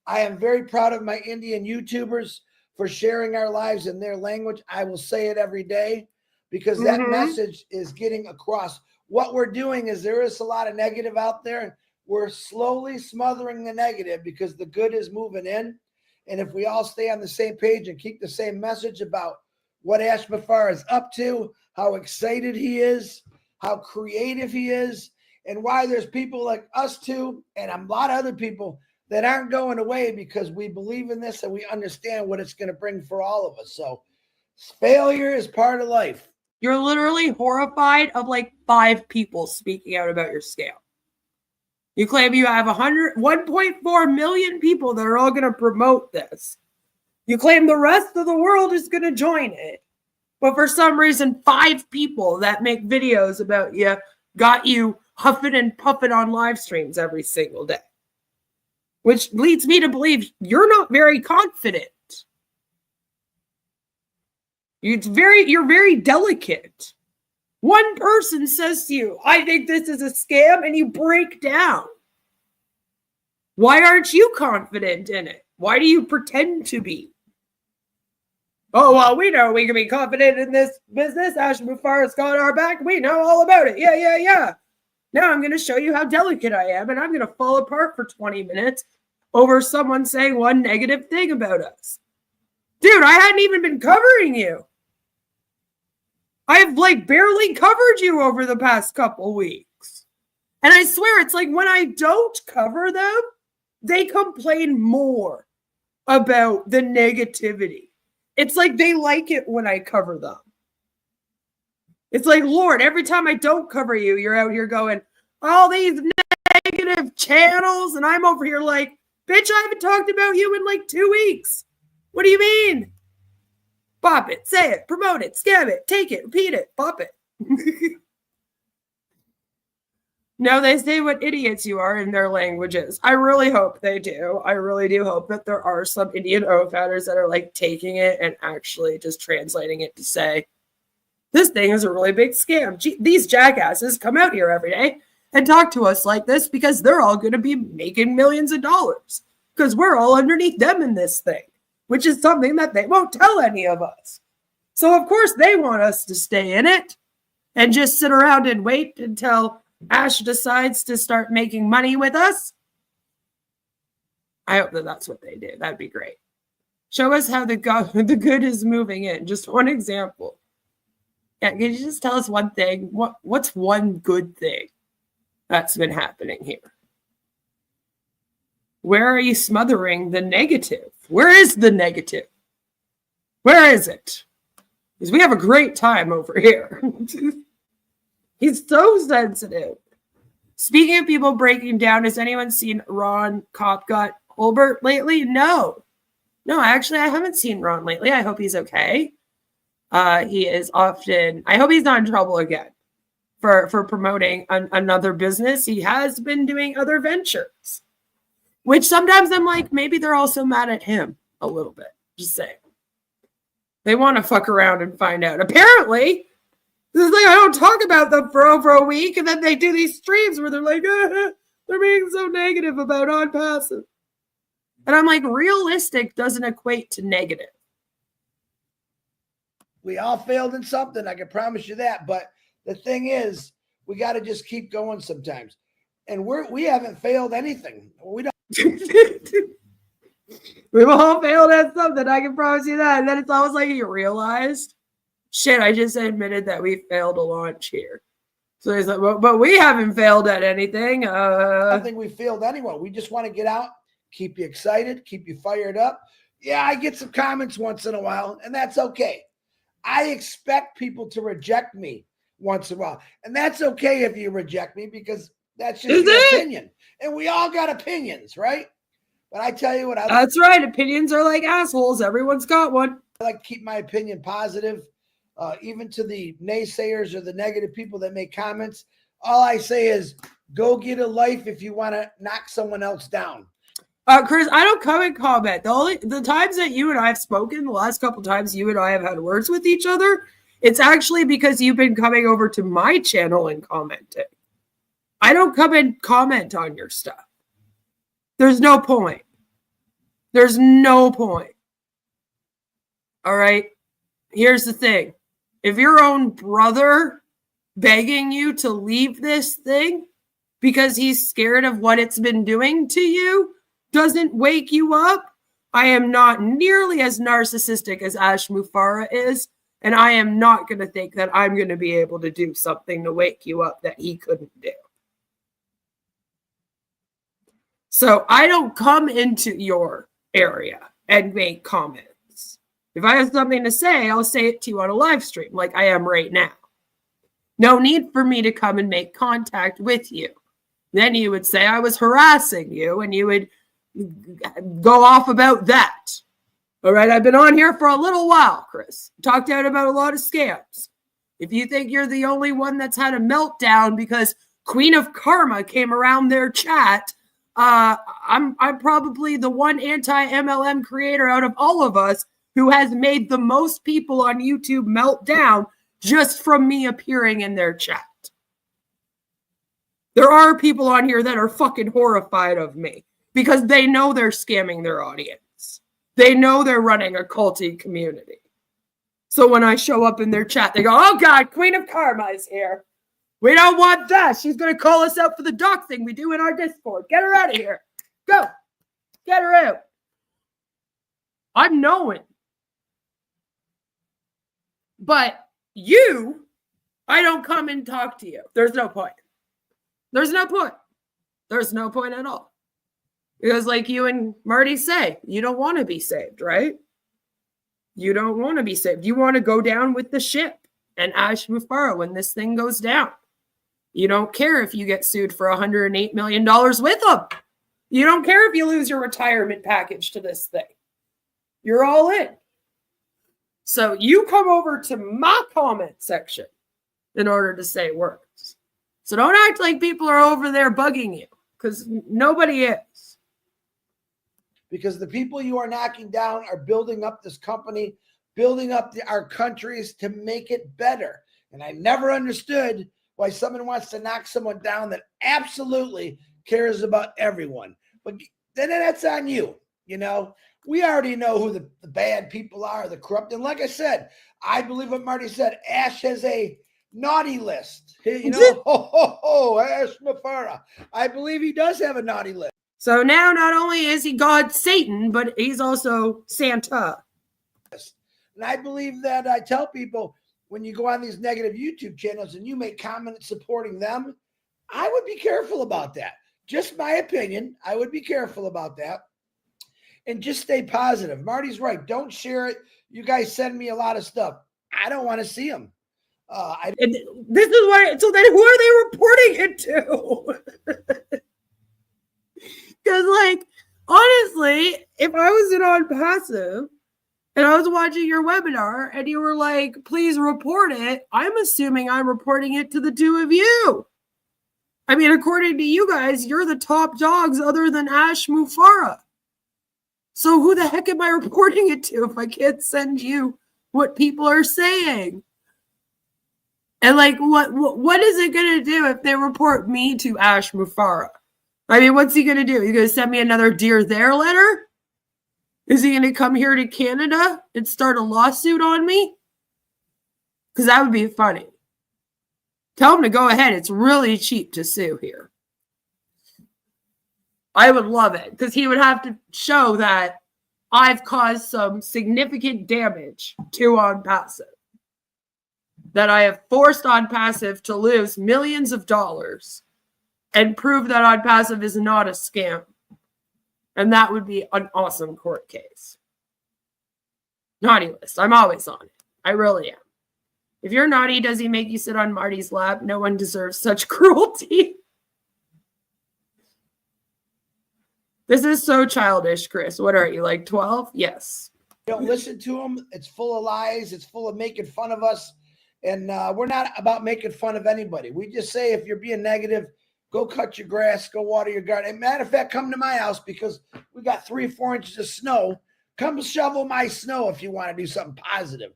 Speaker 6: I am very proud of my Indian YouTubers for sharing our lives in their language. I will say it every day because that message is getting across. What we're doing is there is a lot of negative out there. We're slowly smothering the negative because the good is moving in. And if we all stay on the same page and keep the same message about what Ash Mufareh is up to, how excited he is, how creative he is, and why there's people like us two and a lot of other people that aren't going away because we believe in this and we understand what it's going to bring for all of us. So failure is part of life.
Speaker 5: You're literally horrified of like 5 people speaking out about your scam. You claim you have 1.4 million people that are all going to promote this. You claim the rest of the world is going to join it. But for some reason, 5 people that make videos about you got you huffing and puffing on live streams every single day. Which leads me to believe you're not very confident. You're very delicate. One person says to you, I think this is a scam, and you break down. Why aren't you confident in it? Why do you pretend to be? Oh, well, we know we can be confident in this business. Ash Mufareh's got our back. We know all about it. Yeah. Now I'm going to show you how delicate I am, and I'm going to fall apart for 20 minutes over someone saying one negative thing about us. Dude, I hadn't even been covering you. I've like barely covered you over the past couple weeks. And I swear, it's like when I don't cover them, they complain more about the negativity. It's like they like it when I cover them. It's like, Lord, every time I don't cover you, you're out here going, all these negative channels. And I'm over here like, bitch, I haven't talked about you in like 2 weeks. What do you mean? Bop it, say it, promote it, scam it, take it, repeat it, bop it. No, they say what idiots you are in their languages. I really hope they do. I really do hope that there are some Indian O-Founders that are like taking it and actually just translating it to say, this thing is a really big scam. Gee, these jackasses come out here every day and talk to us like this because they're all going to be making millions of dollars because we're all underneath them in this thing, which is something that they won't tell any of us. So, of course, they want us to stay in it and just sit around and wait until Ash decides to start making money with us. I hope that that's what they do. That'd be great. Show us how the good is moving in. Just one example. Yeah, can you just tell us one thing? What's one good thing that's been happening here? Where are you smothering the negative? Where is the negative? Where is it? Because we have a great time over here. He's so sensitive. Speaking of people breaking down, has anyone seen Ron Copgut Holbert lately? No, actually, I haven't seen Ron lately. I hope he's okay. He is often, I hope he's not in trouble again for promoting another business. He has been doing other ventures, which sometimes I'm like, maybe they're also mad at him a little bit. Just saying. They want to fuck around and find out. Apparently, It's like I don't talk about them for over a week, and then they do these streams where they're like, they're being so negative about Onpassive. And I'm like, realistic doesn't equate to negative.
Speaker 6: We all failed in something, I can promise you that. But the thing is, we got to just keep going sometimes. And we haven't failed anything. We don't.
Speaker 5: We've all failed at something, I can promise you that. And then it's almost like you realized, shit, I just admitted that we failed a launch here. So he's like, but we haven't failed at anything.
Speaker 6: I don't think we failed anyone. We just want to get out, keep you excited, keep you fired up. Yeah, I get some comments once in a while, and that's okay. I expect people to reject me once in a while. And that's okay if you reject me, because that's just your opinion. And we all got opinions, right? But I tell you what,
Speaker 5: that's right. Opinions are like assholes. Everyone's got one.
Speaker 6: I like to keep my opinion positive. Even to the naysayers or the negative people that make comments, all I say is go get a life if you want to knock someone else down.
Speaker 5: Chris, I don't come and comment. The times that you and I have spoken, the last couple times you and I have had words with each other, it's actually because you've been coming over to my channel and commenting. I don't come and comment on your stuff. There's no point. There's no point. All right? Here's the thing. If your own brother begging you to leave this thing because he's scared of what it's been doing to you doesn't wake you up, I am not nearly as narcissistic as Mufareh is, and I am not going to think that I'm going to be able to do something to wake you up that he couldn't do. So I don't come into your area and make comments. If I have something to say, I'll say it to you on a live stream like I am right now. No need for me to come and make contact with you. Then you would say I was harassing you, and you would go off about that. All right, I've been on here for a little while, Chris. Talked out about a lot of scams. If you think you're the only one that's had a meltdown because Queen of Karma came around their chat, I'm probably the one anti-MLM creator out of all of us who has made the most people on YouTube melt down just from me appearing in their chat. There are people on here that are fucking horrified of me because they know they're scamming their audience. They know they're running a culty community. So when I show up in their chat, they go, oh God, Queen of Karma is here. We don't want that. She's going to call us out for the doxing we do in our Discord. Get her out of here. Go. Get her out. I'm knowing. But you, I don't come and talk to you. There's no point. There's no point. There's no point at all. Because like you and Marty say, you don't want to be saved, right? You don't want to be saved. You want to go down with the ship and Mufareh when this thing goes down. You don't care if you get sued for $108 million with them. You don't care if you lose your retirement package to this thing. You're all in. So you come over to my comment section in order to say words. So don't act like people are over there bugging you, because nobody is.
Speaker 6: Because the people you are knocking down are building up this company, building up our countries to make it better. And I never understood why someone wants to knock someone down that absolutely cares about everyone. But then that's on you. You know, we already know who the bad people are, the corrupt. And like I said, I believe what Marty said. Ash has a naughty list. You know, Ash Mufareh. I believe he does have a naughty list.
Speaker 5: So now not only is he God Satan, but he's also Santa.
Speaker 6: And I believe that I tell people, when you go on these negative YouTube channels and you make comments supporting them, I would be careful about that. Just my opinion. I would be careful about that. And just stay positive. Marty's right. Don't share it. You guys send me a lot of stuff. I don't want to see them.
Speaker 5: And this is why. So then who are they reporting it to? Because, like, honestly, if I was in Onpassive and I was watching your webinar and you were like, please report it, I'm assuming I'm reporting it to the two of you. I mean, according to you guys, you're the top dogs other than Mufareh. So who the heck am I reporting it to if I can't send you what people are saying? And like, what is it going to do if they report me to Ash Mufareh? I mean, what's he going to do? He's going to send me another Dear There letter? Is he going to come here to Canada and start a lawsuit on me? Because that would be funny. Tell him to go ahead. It's really cheap to sue here. I would love it because he would have to show that I've caused some significant damage to Onpassive. That I have forced Onpassive to lose millions of dollars and prove that Onpassive is not a scam. And that would be an awesome court case. Naughty list. I'm always on it. I really am. If you're naughty, does he make you sit on Marty's lap? No one deserves such cruelty. This is so childish, Chris. What are you, like 12? Yes.
Speaker 6: Don't listen to him. It's full of lies. It's full of making fun of us. And we're not about making fun of anybody. We just say if you're being negative, go cut your grass, go water your garden. And matter of fact, come to my house because we got 3 or 4 inches of snow. Come shovel my snow if you want to do something positive.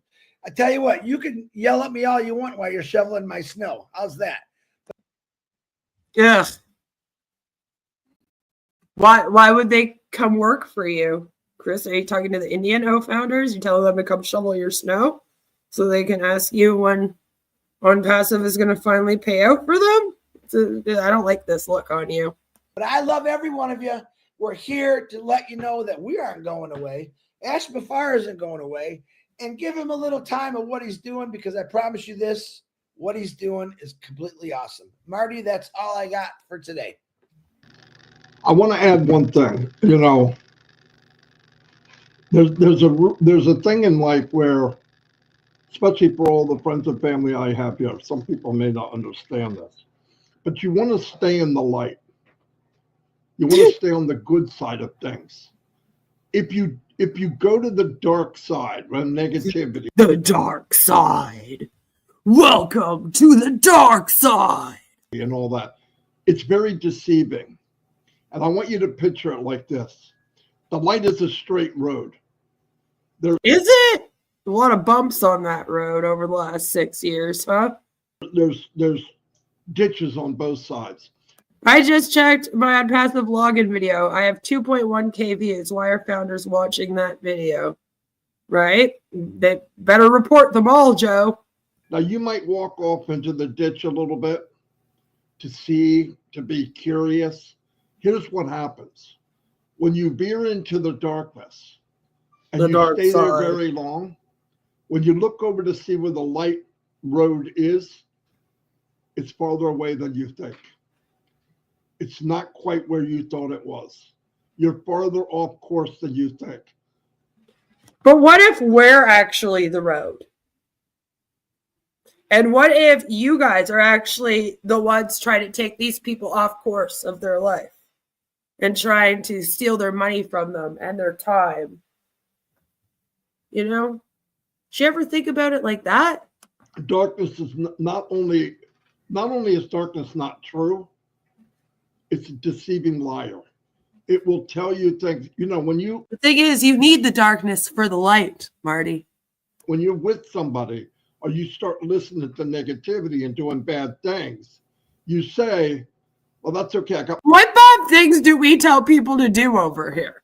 Speaker 6: I tell you what, you can yell at me all you want while you're shoveling my snow. How's that?
Speaker 5: Yeah. Why would they come work for you? Chris, are you talking to the Indian O-Founders? You telling them to come shovel your snow so they can ask you when Onpassive is going to finally pay out for them? I don't like this look on you.
Speaker 6: But I love every one of you. We're here to let you know that we aren't going away. Ash Mufareh isn't going away. And give him a little time of what he's doing because I promise you this, what he's doing is completely awesome. Marty, that's all I got for today.
Speaker 2: I want to add one thing. You know, there's a thing in life where, especially for all the friends and family I have here, some people may not understand this, but you want to stay in the light. You want to stay on the good side of things. If you go to the dark side, right, negativity.
Speaker 5: The dark side. Welcome to the dark side.
Speaker 2: And all that. It's very deceiving. And I want you to picture it like this. The light is a straight road.
Speaker 5: Is it? A lot of bumps on that road over the last 6 years, huh?
Speaker 2: There's ditches on both sides.
Speaker 5: I just checked my Onpassive login video. I have 2.1K views. Why are founders watching that video? Right? They better report them all, Joe.
Speaker 2: Now, you might walk off into the ditch a little bit to see, to be curious. Here's what happens. When you veer into the darkness and you stay there very long, when you look over to see where the light road is, it's farther away than you think. It's not quite where you thought it was. You're farther off course than you think.
Speaker 5: But what if we're actually the road? And what if you guys are actually the ones trying to take these people off course of their life and trying to steal their money from them and their time? You know? Did you ever think about it like that?
Speaker 2: Darkness is not only is darkness not true, it's a deceiving liar. It will tell you things. You know, the
Speaker 5: thing is, you need the darkness for the light, Marty.
Speaker 2: When you're with somebody or you start listening to negativity and doing bad things, you say, well, that's okay.
Speaker 5: What bad things do we tell people to do over here?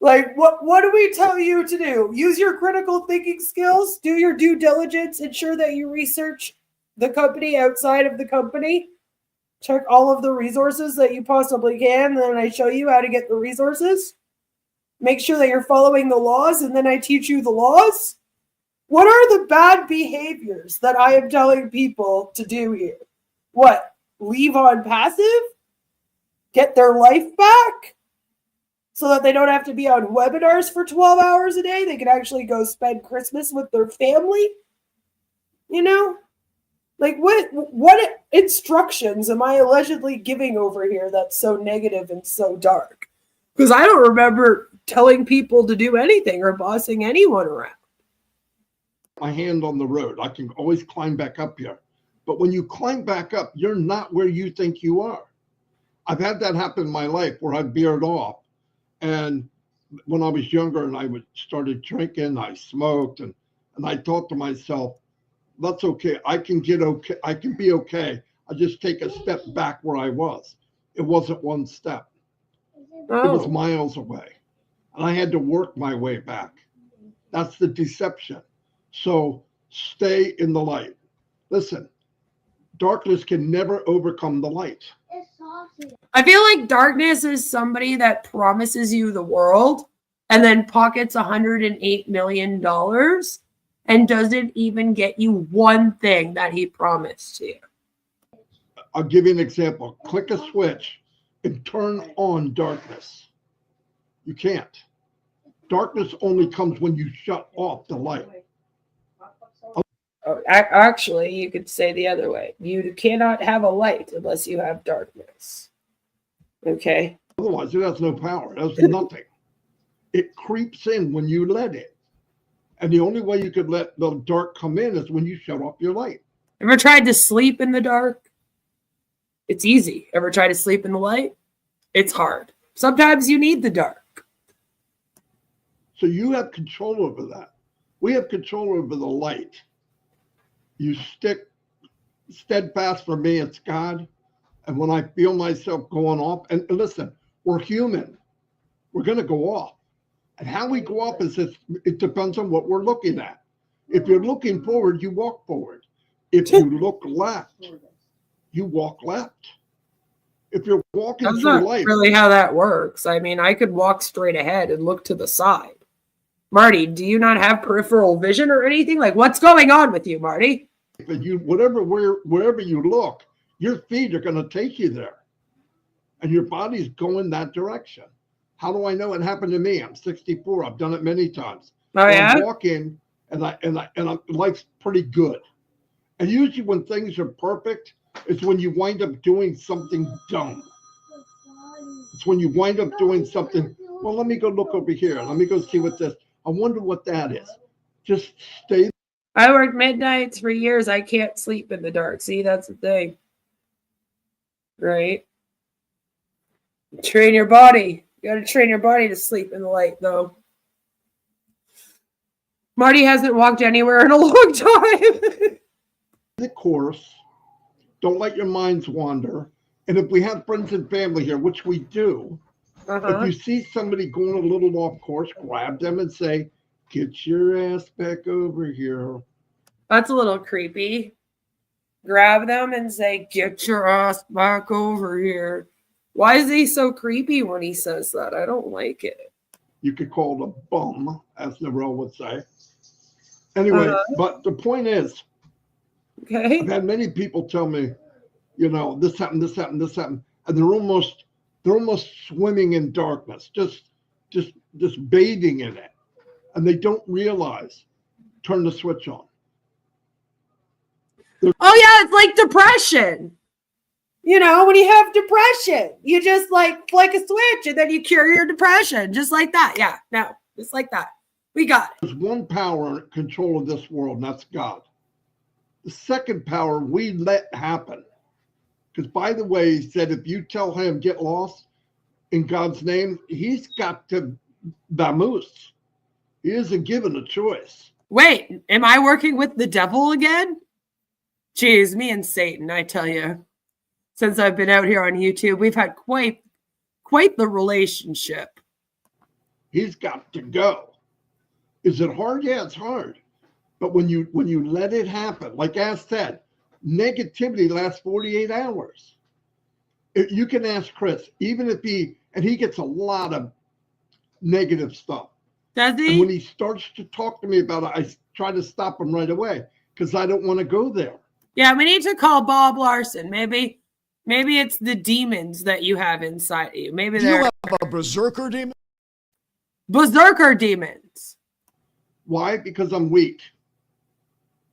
Speaker 5: Like, what do we tell you to do? Use your critical thinking skills, do your due diligence, ensure that you research the company outside of the company. Check all of the resources that you possibly can. Then I show you how to get the resources. Make sure that you're following the laws, and then I teach you the laws. What are the bad behaviors that I am telling people to do here? What? Leave Onpassive? Get their life back? So that they don't have to be on webinars for 12 hours a day? They can actually go spend Christmas with their family? You know? Like, what instructions am I allegedly giving over here that's so negative and so dark? Because I don't remember telling people to do anything or bossing anyone around.
Speaker 2: My hand on the road. I can always climb back up here. But when you climb back up, you're not where you think you are. I've had that happen in my life where I veered off. And when I was younger and I started drinking, I smoked, and I thought to myself, that's okay. I can get okay. I can be okay. I just take a step back where I was. It wasn't one step. It was
Speaker 5: Oh,
Speaker 2: miles away. And I had to work my way back. That's the deception. So stay in the light. Listen, darkness can never overcome the light.
Speaker 5: I feel like darkness is somebody that promises you the world and then pockets $108 million and doesn't even get you one thing that he promised to you.
Speaker 2: I'll give you an example. Click a switch and turn on darkness. You can't. Darkness only comes when you shut off the light.
Speaker 5: Oh, actually, you could say the other way. You cannot have a light unless you have darkness. Okay.
Speaker 2: Otherwise, it has no power. It has nothing. It creeps in when you let it. And the only way you could let the dark come in is when you shut off your light.
Speaker 5: Ever tried to sleep in the dark? It's easy. Ever try to sleep in the light? It's hard. Sometimes you need the dark.
Speaker 2: So you have control over that. We have control over the light. You stick steadfast. For me, it's God. And when I feel myself going off, and listen, we're human. We're going to go off. And how we go off is it depends on what we're looking at. If you're looking forward, you walk forward. If you look left, you walk left. If you're walking
Speaker 5: That's
Speaker 2: through
Speaker 5: not
Speaker 2: life,
Speaker 5: really how that works. I mean, I could walk straight ahead and look to the side. Marty, do you not have peripheral vision or anything? Like, what's going on with you, Marty?
Speaker 2: but wherever you look, your feet are going to take you there, and your body's going that direction. How do I know? It happened to me. I'm 64. I've done it many times.
Speaker 5: Oh, yeah?
Speaker 2: I'm walking, and life's pretty good. And usually, when things are perfect, it's when you wind up doing something dumb. It's when you wind up doing something. Well, let me go look over here. Let me go see what this. I wonder what that is. Just stay.
Speaker 5: I worked midnights for years. I can't sleep in the dark. See, that's the thing. Right? Train your body. You got to train your body to sleep in the light, though. Marty hasn't walked anywhere in a long time.
Speaker 2: The course. Don't let your minds wander. And if we have friends and family here, which we do, if you see somebody going a little off course, grab them and say, "Get your ass back over here."
Speaker 5: That's a little creepy. Grab them and say, "Get your ass back over here." Why is he so creepy when he says that? I don't like it.
Speaker 2: You could call it a bum, as Narelle would say. Anyway, but the point is,
Speaker 5: Okay.
Speaker 2: I've had many people tell me, you know, this happened, this happened, this happened, and they're almost swimming in darkness, just bathing in it, and they don't realize. Turn the switch on.
Speaker 5: Oh, yeah, it's like depression. You know, when you have depression, you just like flick a switch and then you cure your depression. Just like that. Yeah, no, just like that. We got it.
Speaker 2: There's one power in control of this world, and that's God. The second power we let happen. Because, by the way, he said if you tell him get lost in God's name, he's got to vamoose. He isn't given a choice.
Speaker 5: Wait, am I working with the devil again? Jeez, me and Satan, I tell you. Since I've been out here on YouTube, we've had quite the relationship.
Speaker 2: He's got to go. Is it hard? Yeah, it's hard. But when you let it happen, like Ash said, negativity lasts 48 hours. You can ask Chris, even if he gets a lot of negative stuff.
Speaker 5: Does he?
Speaker 2: And when he starts to talk to me about it, I try to stop him right away because I don't want to go there.
Speaker 5: Yeah, we need to call Bob Larson. Maybe it's the demons that you have inside of you. Maybe
Speaker 8: Do you
Speaker 5: they're
Speaker 8: have a berserker demon?
Speaker 5: berserker demons.
Speaker 2: Why? Because I'm weak.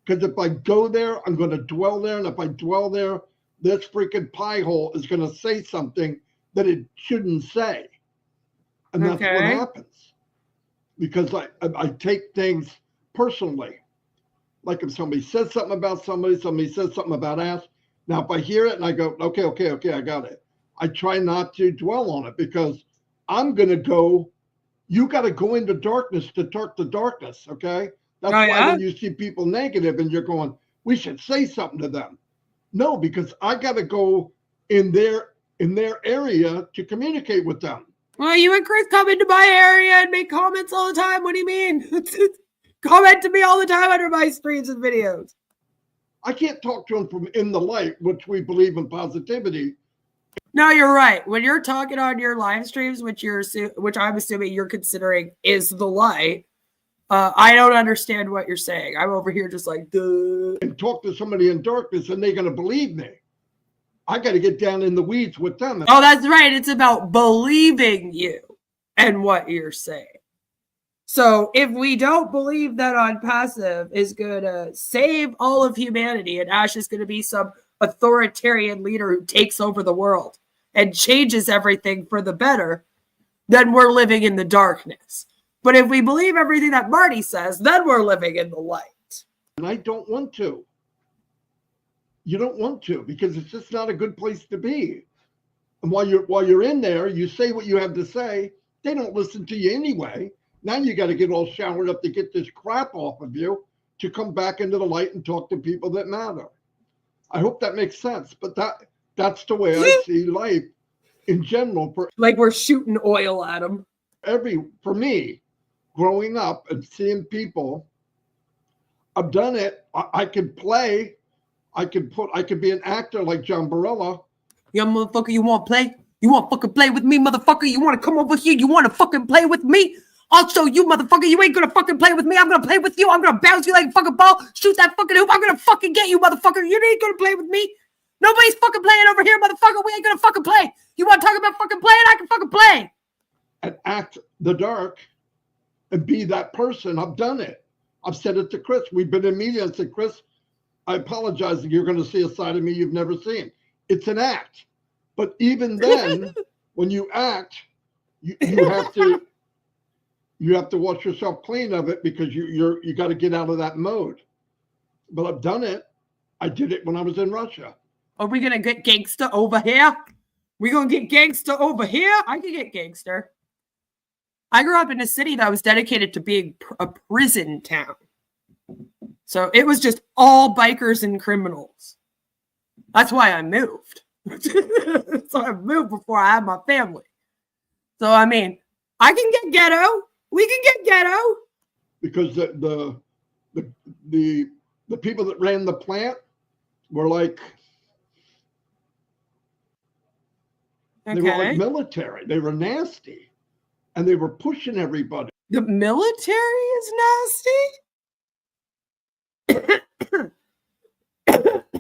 Speaker 2: Because if I go there, I'm going to dwell there. And if I dwell there, this freaking pie hole is going to say something that it shouldn't say. And that's what happens. Because I take things personally. Like if somebody says something about somebody says something about us. Now, if I hear it and I go, okay, I got it. I try not to dwell on it because I'm going to go, you got to go into darkness to talk to darkness, okay? That's why when you see people negative and you're going, we should say something to them. No, because I got to go in their area to communicate with them.
Speaker 5: Well, you and Chris come into my area and make comments all the time. What do you mean? Comment to me all the time under my streams and videos.
Speaker 2: I can't talk to them from in the light, which we believe in positivity.
Speaker 5: No, you're right. When you're talking on your live streams, which I'm assuming you're considering is the light, I don't understand what you're saying. I'm over here just like, duh.
Speaker 2: And talk to somebody in darkness, and they're going to believe me. I got to get down in the weeds with them.
Speaker 5: Oh, that's right. It's about believing you and what you're saying. So if we don't believe that Onpassive is going to save all of humanity and Ash is going to be some authoritarian leader who takes over the world and changes everything for the better, then we're living in the darkness. But if we believe everything that Marty says, then we're living in the light.
Speaker 2: And I don't want to. You don't want to, because it's just not a good place to be. And while you're in there, you say what you have to say. They don't listen to you anyway. Now you got to get all showered up to get this crap off of you to come back into the light and talk to people that matter. I hope that makes sense. But that's the way I see life in general.
Speaker 5: Like we're shooting oil at them.
Speaker 2: For me, growing up and seeing people, I've done it. I could play. I could be an actor like John Barella.
Speaker 5: Yeah, motherfucker, you want to play? You want to fucking play with me, motherfucker? You want to come over here? You want to fucking play with me? I'll show you, motherfucker. You ain't going to fucking play with me. I'm going to play with you. I'm going to bounce you like a fucking ball. Shoot that fucking hoop. I'm going to fucking get you, motherfucker. You ain't going to play with me. Nobody's fucking playing over here, motherfucker. We ain't going to fucking play. You want to talk about fucking playing? I can fucking play.
Speaker 2: And act the dark and be that person. I've done it. I've said it to Chris. We've been in media and said, Chris, I apologize that you're going to see a side of me you've never seen. It's an act. But even then, when you act, you have to wash yourself clean of it, because you got to get out of that mode. But I've done it. I did it when I was in Russia.
Speaker 5: Are we going to get gangster over here? We going to get gangster over here? I can get gangster. I grew up in a city that was dedicated to being a prison town. So it was just all bikers and criminals. That's why I moved. So I moved before I had my family. So, I mean, I can get ghetto. We can get ghetto.
Speaker 2: Because the people that ran the plant were like, they were like military. They were nasty. And they were pushing everybody.
Speaker 5: The military is nasty?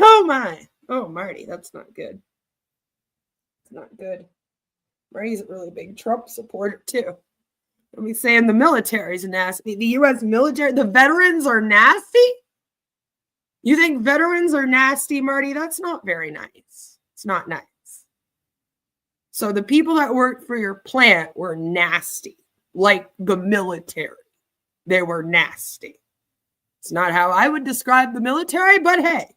Speaker 5: Oh, my. Oh, Marty, that's not good. It's not good. Marty's a really big Trump supporter, too. Let me saying the military is nasty. The U.S. military, the veterans are nasty? You think veterans are nasty, Marty? That's not very nice. It's not nice. So the people that worked for your plant were nasty, like the military. They were nasty. It's not how I would describe the military, but hey,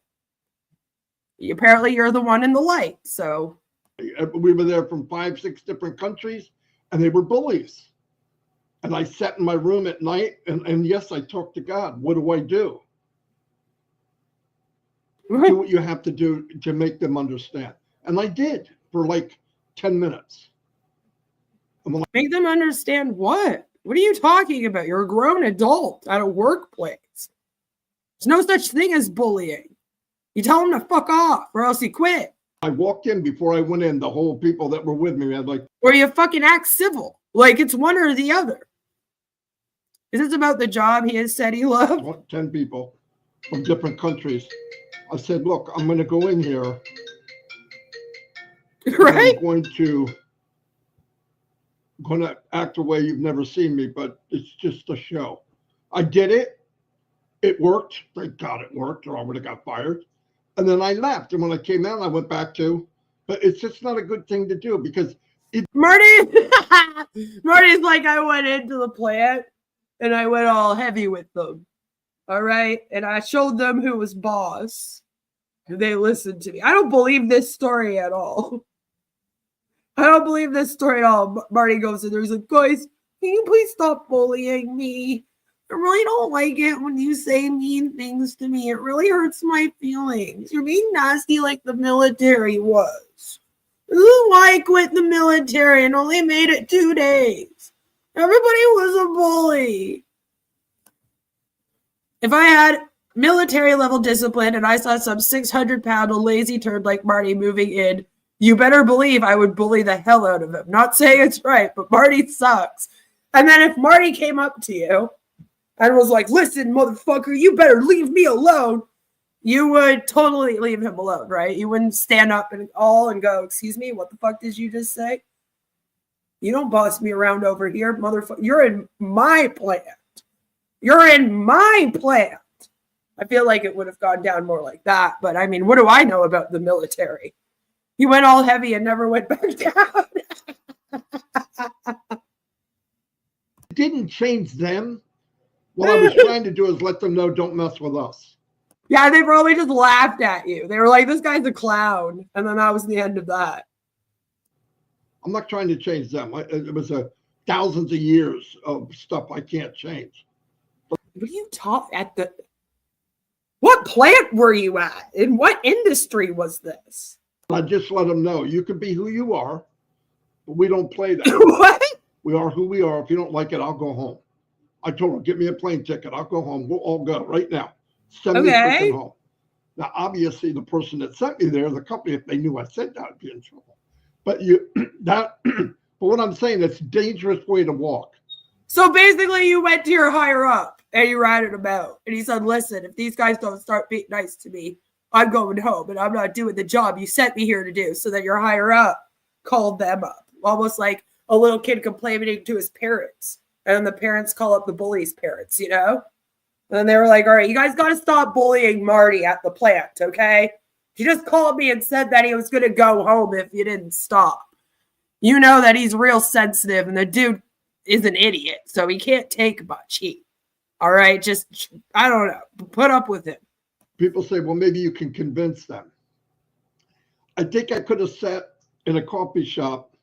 Speaker 5: apparently you're the one in the light. So
Speaker 2: we were there from 5-6 different countries, and they were bullies. And I sat in my room at night, and yes, I talked to God. What do I do? Do what you have to do to make them understand. And I did for like 10 minutes.
Speaker 5: Make them understand what? What are you talking about? You're a grown adult at a workplace. There's no such thing as bullying. You tell them to fuck off or else you quit.
Speaker 2: I walked in before I went in. The whole people that were with me had like...
Speaker 5: Or you fucking act civil. Like it's one or the other. Is this about the job he has said he loved?
Speaker 2: 10 people from different countries. I said, look, I'm going to go in here.
Speaker 5: Right?
Speaker 2: I'm going to act a way you've never seen me, but it's just a show. I did it. It worked. Thank God it worked, or I would have got fired. And then I left. And when I came out, I went back to, but it's just not a good thing to do because it.
Speaker 5: Marty's like, I went into the plant and I went all heavy with them. All right. And I showed them who was boss. And they listened to me. I don't believe this story at all. I don't believe this story at all. Marty goes in there. He's like, guys, can you please stop bullying me? I really don't like it when you say mean things to me. It really hurts my feelings. You're being nasty like the military was. This is why I quit the military and only made it 2 days. Everybody was a bully. If I had military level discipline and I saw some 600-pound lazy turd like Marty moving in, you better believe I would bully the hell out of him. Not saying it's right, but Marty sucks. And then if Marty came up to you and was like, listen, motherfucker, you better leave me alone, you would totally leave him alone, right? You wouldn't stand up and go, excuse me, what the fuck did you just say? You don't boss me around over here, motherfucker. You're in my plant. You're in my plant. I feel like it would have gone down more like that. But I mean, what do I know about the military? He went all heavy and never went back down.
Speaker 2: It didn't change them. What I was trying to do is let them know, don't mess with us.
Speaker 5: Yeah, they probably just laughed at you. They were like, this guy's a clown. And then that was the end of that.
Speaker 2: I'm not trying to change them. It was thousands of years of stuff I can't change.
Speaker 5: What are you talking at the... What plant were you at? In what industry was this?
Speaker 2: I just let them know, you can be who you are, but we don't play that.
Speaker 5: What?
Speaker 2: We are who we are. If you don't like it, I'll go home. I told her, get me a plane ticket. I'll go home. We'll all go right now. 70% home. Now, obviously, the person that sent me there, the company, if they knew I said that, I'd be in trouble. But but what I'm saying, it's a dangerous way to walk.
Speaker 5: So basically, you went to your higher up and you ratted him out. And he said, listen, if these guys don't start being nice to me, I'm going home and I'm not doing the job you sent me here to do. So that your higher up called them up. Almost like a little kid complaining to his parents. And then the parents call up the bully's parents, you know? And then they were like, all right, you guys got to stop bullying Marty at the plant, okay? He just called me and said that he was going to go home if you didn't stop. You know that he's real sensitive and the dude is an idiot, so he can't take much heat. All right, just, I don't know, put up with him.
Speaker 2: People say, well, maybe you can convince them. I think I could have sat in a coffee shop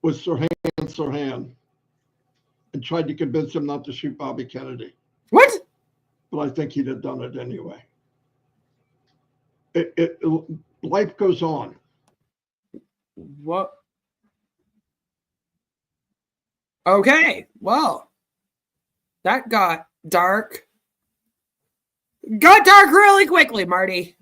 Speaker 2: with Sirhan and tried to convince him not to shoot Bobby Kennedy.
Speaker 5: What?
Speaker 2: But I think he'd have done it anyway. Life goes on.
Speaker 5: What? Okay, well, that got dark. Got dark really quickly, Marty.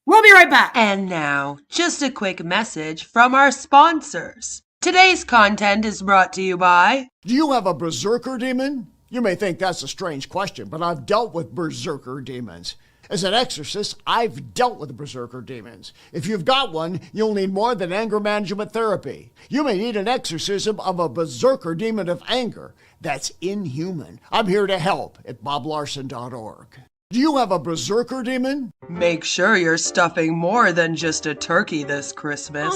Speaker 5: We'll be right back. And now, just a quick message from our sponsors. Today's content is brought to you by...
Speaker 8: Do you have a berserker demon? You may think that's a strange question, but I've dealt with berserker demons. As an exorcist, I've dealt with berserker demons. If you've got one, you'll need more than anger management therapy. You may need an exorcism of a berserker demon of anger. That's inhuman. I'm here to help at boblarson.org. Do you have a berserker demon?
Speaker 5: Make sure you're stuffing more than just a turkey this Christmas.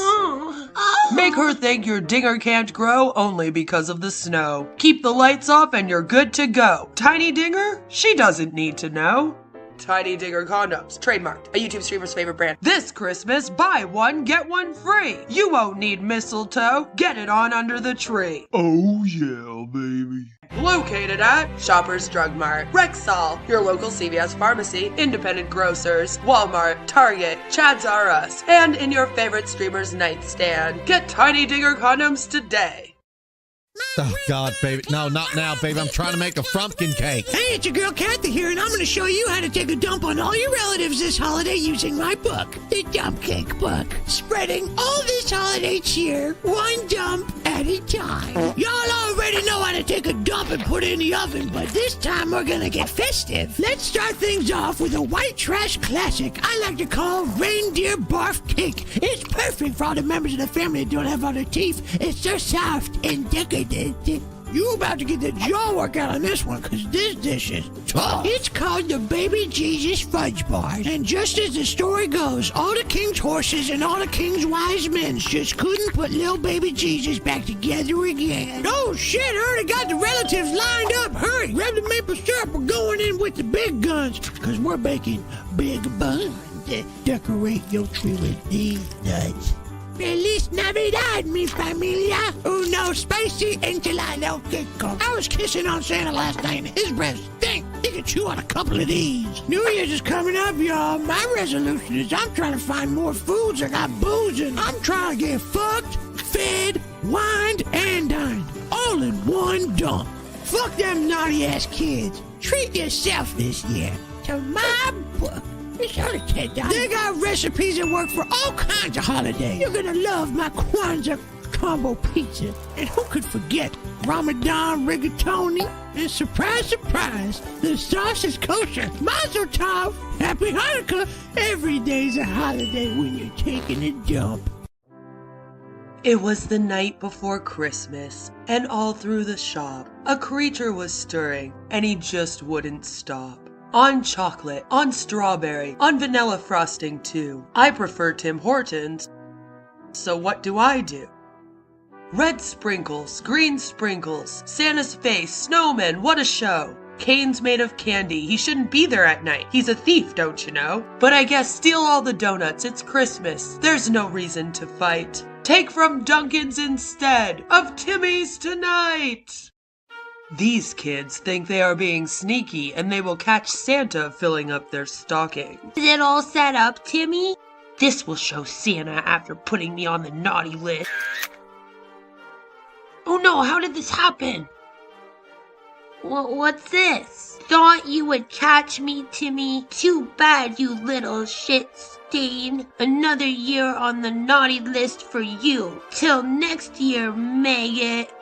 Speaker 5: Make her think your dinger can't grow only because of the snow. Keep the lights off and you're good to go. Tiny Dinger? She doesn't need to know. Tiny Dinger Condoms, trademarked, a YouTube streamer's favorite brand. This Christmas, buy one, get one free. You won't need mistletoe. Get it on under the tree.
Speaker 9: Oh yeah, baby.
Speaker 5: Located at Shoppers Drug Mart, Rexall, your local CVS pharmacy, independent grocers, Walmart, Target, Chad's R Us, and in your favorite streamer's nightstand. Get Tiny Dinger Condoms today.
Speaker 9: Oh, God, baby. No, not now, baby. I'm trying to make a frumpkin cake.
Speaker 10: Hey, it's your girl Kathy here, and I'm going to show you how to take a dump on all your relatives this holiday using my book, The Dump Cake Book. Spreading all this holiday cheer, one dump at a time. Y'all already know how to take a dump and put it in the oven, but this time we're going to get festive. Let's start things off with a white trash classic I like to call Reindeer Barf Cake. It's perfect for all the members of the family that don't have all their teeth. It's so soft and decadent. You about to get the jaw workout on this one, because this dish is tough. It's called the Baby Jesus Fudge Bar. And just as the story goes, all the king's horses and all the king's wise men just couldn't put little baby Jesus back together again. Oh shit, I already got the relatives lined up. Hurry, grab the maple syrup. We're going in with the big guns, because we're baking big buns. Decorate your tree with these nuts. Feliz Navidad, mi familia. Uno spicy enchilado kiko. I was kissing on Santa last night and his breath stink. He could chew on a couple of these. New Year's is coming up, y'all. My resolution is I'm trying to find more foods that got booze in. I'm trying to get fucked, fed, wined, and dined. All in one dump. Fuck them naughty-ass kids. Treat yourself this year to my book. It's only $10. They got recipes that work for all kinds of holidays. You're gonna love my Kwanzaa combo pizza. And who could forget Ramadan rigatoni? And surprise, surprise, the sauce is kosher. Mazel tov, happy Hanukkah. Every day's a holiday when you're taking a dump.
Speaker 5: It was the night before Christmas, and all through the shop, a creature was stirring, and he just wouldn't stop. On chocolate, on strawberry, on vanilla frosting too. I prefer Tim Hortons, so what do? Red sprinkles, green sprinkles, Santa's face, snowmen, what a show. Cane's made of candy, he shouldn't be there at night. He's a thief, don't you know? But I guess steal all the donuts, it's Christmas. There's no reason to fight. Take from Dunkin's instead of Timmy's tonight. These kids think they are being sneaky and they will catch Santa filling up their stocking.
Speaker 4: Is it all set up, Timmy? This will show Santa after putting me on the naughty list. Oh no, how did this happen? What's this? Thought you would catch me, Timmy. Too bad, you little shit stain. Another year on the naughty list for you. Till next year, maggot.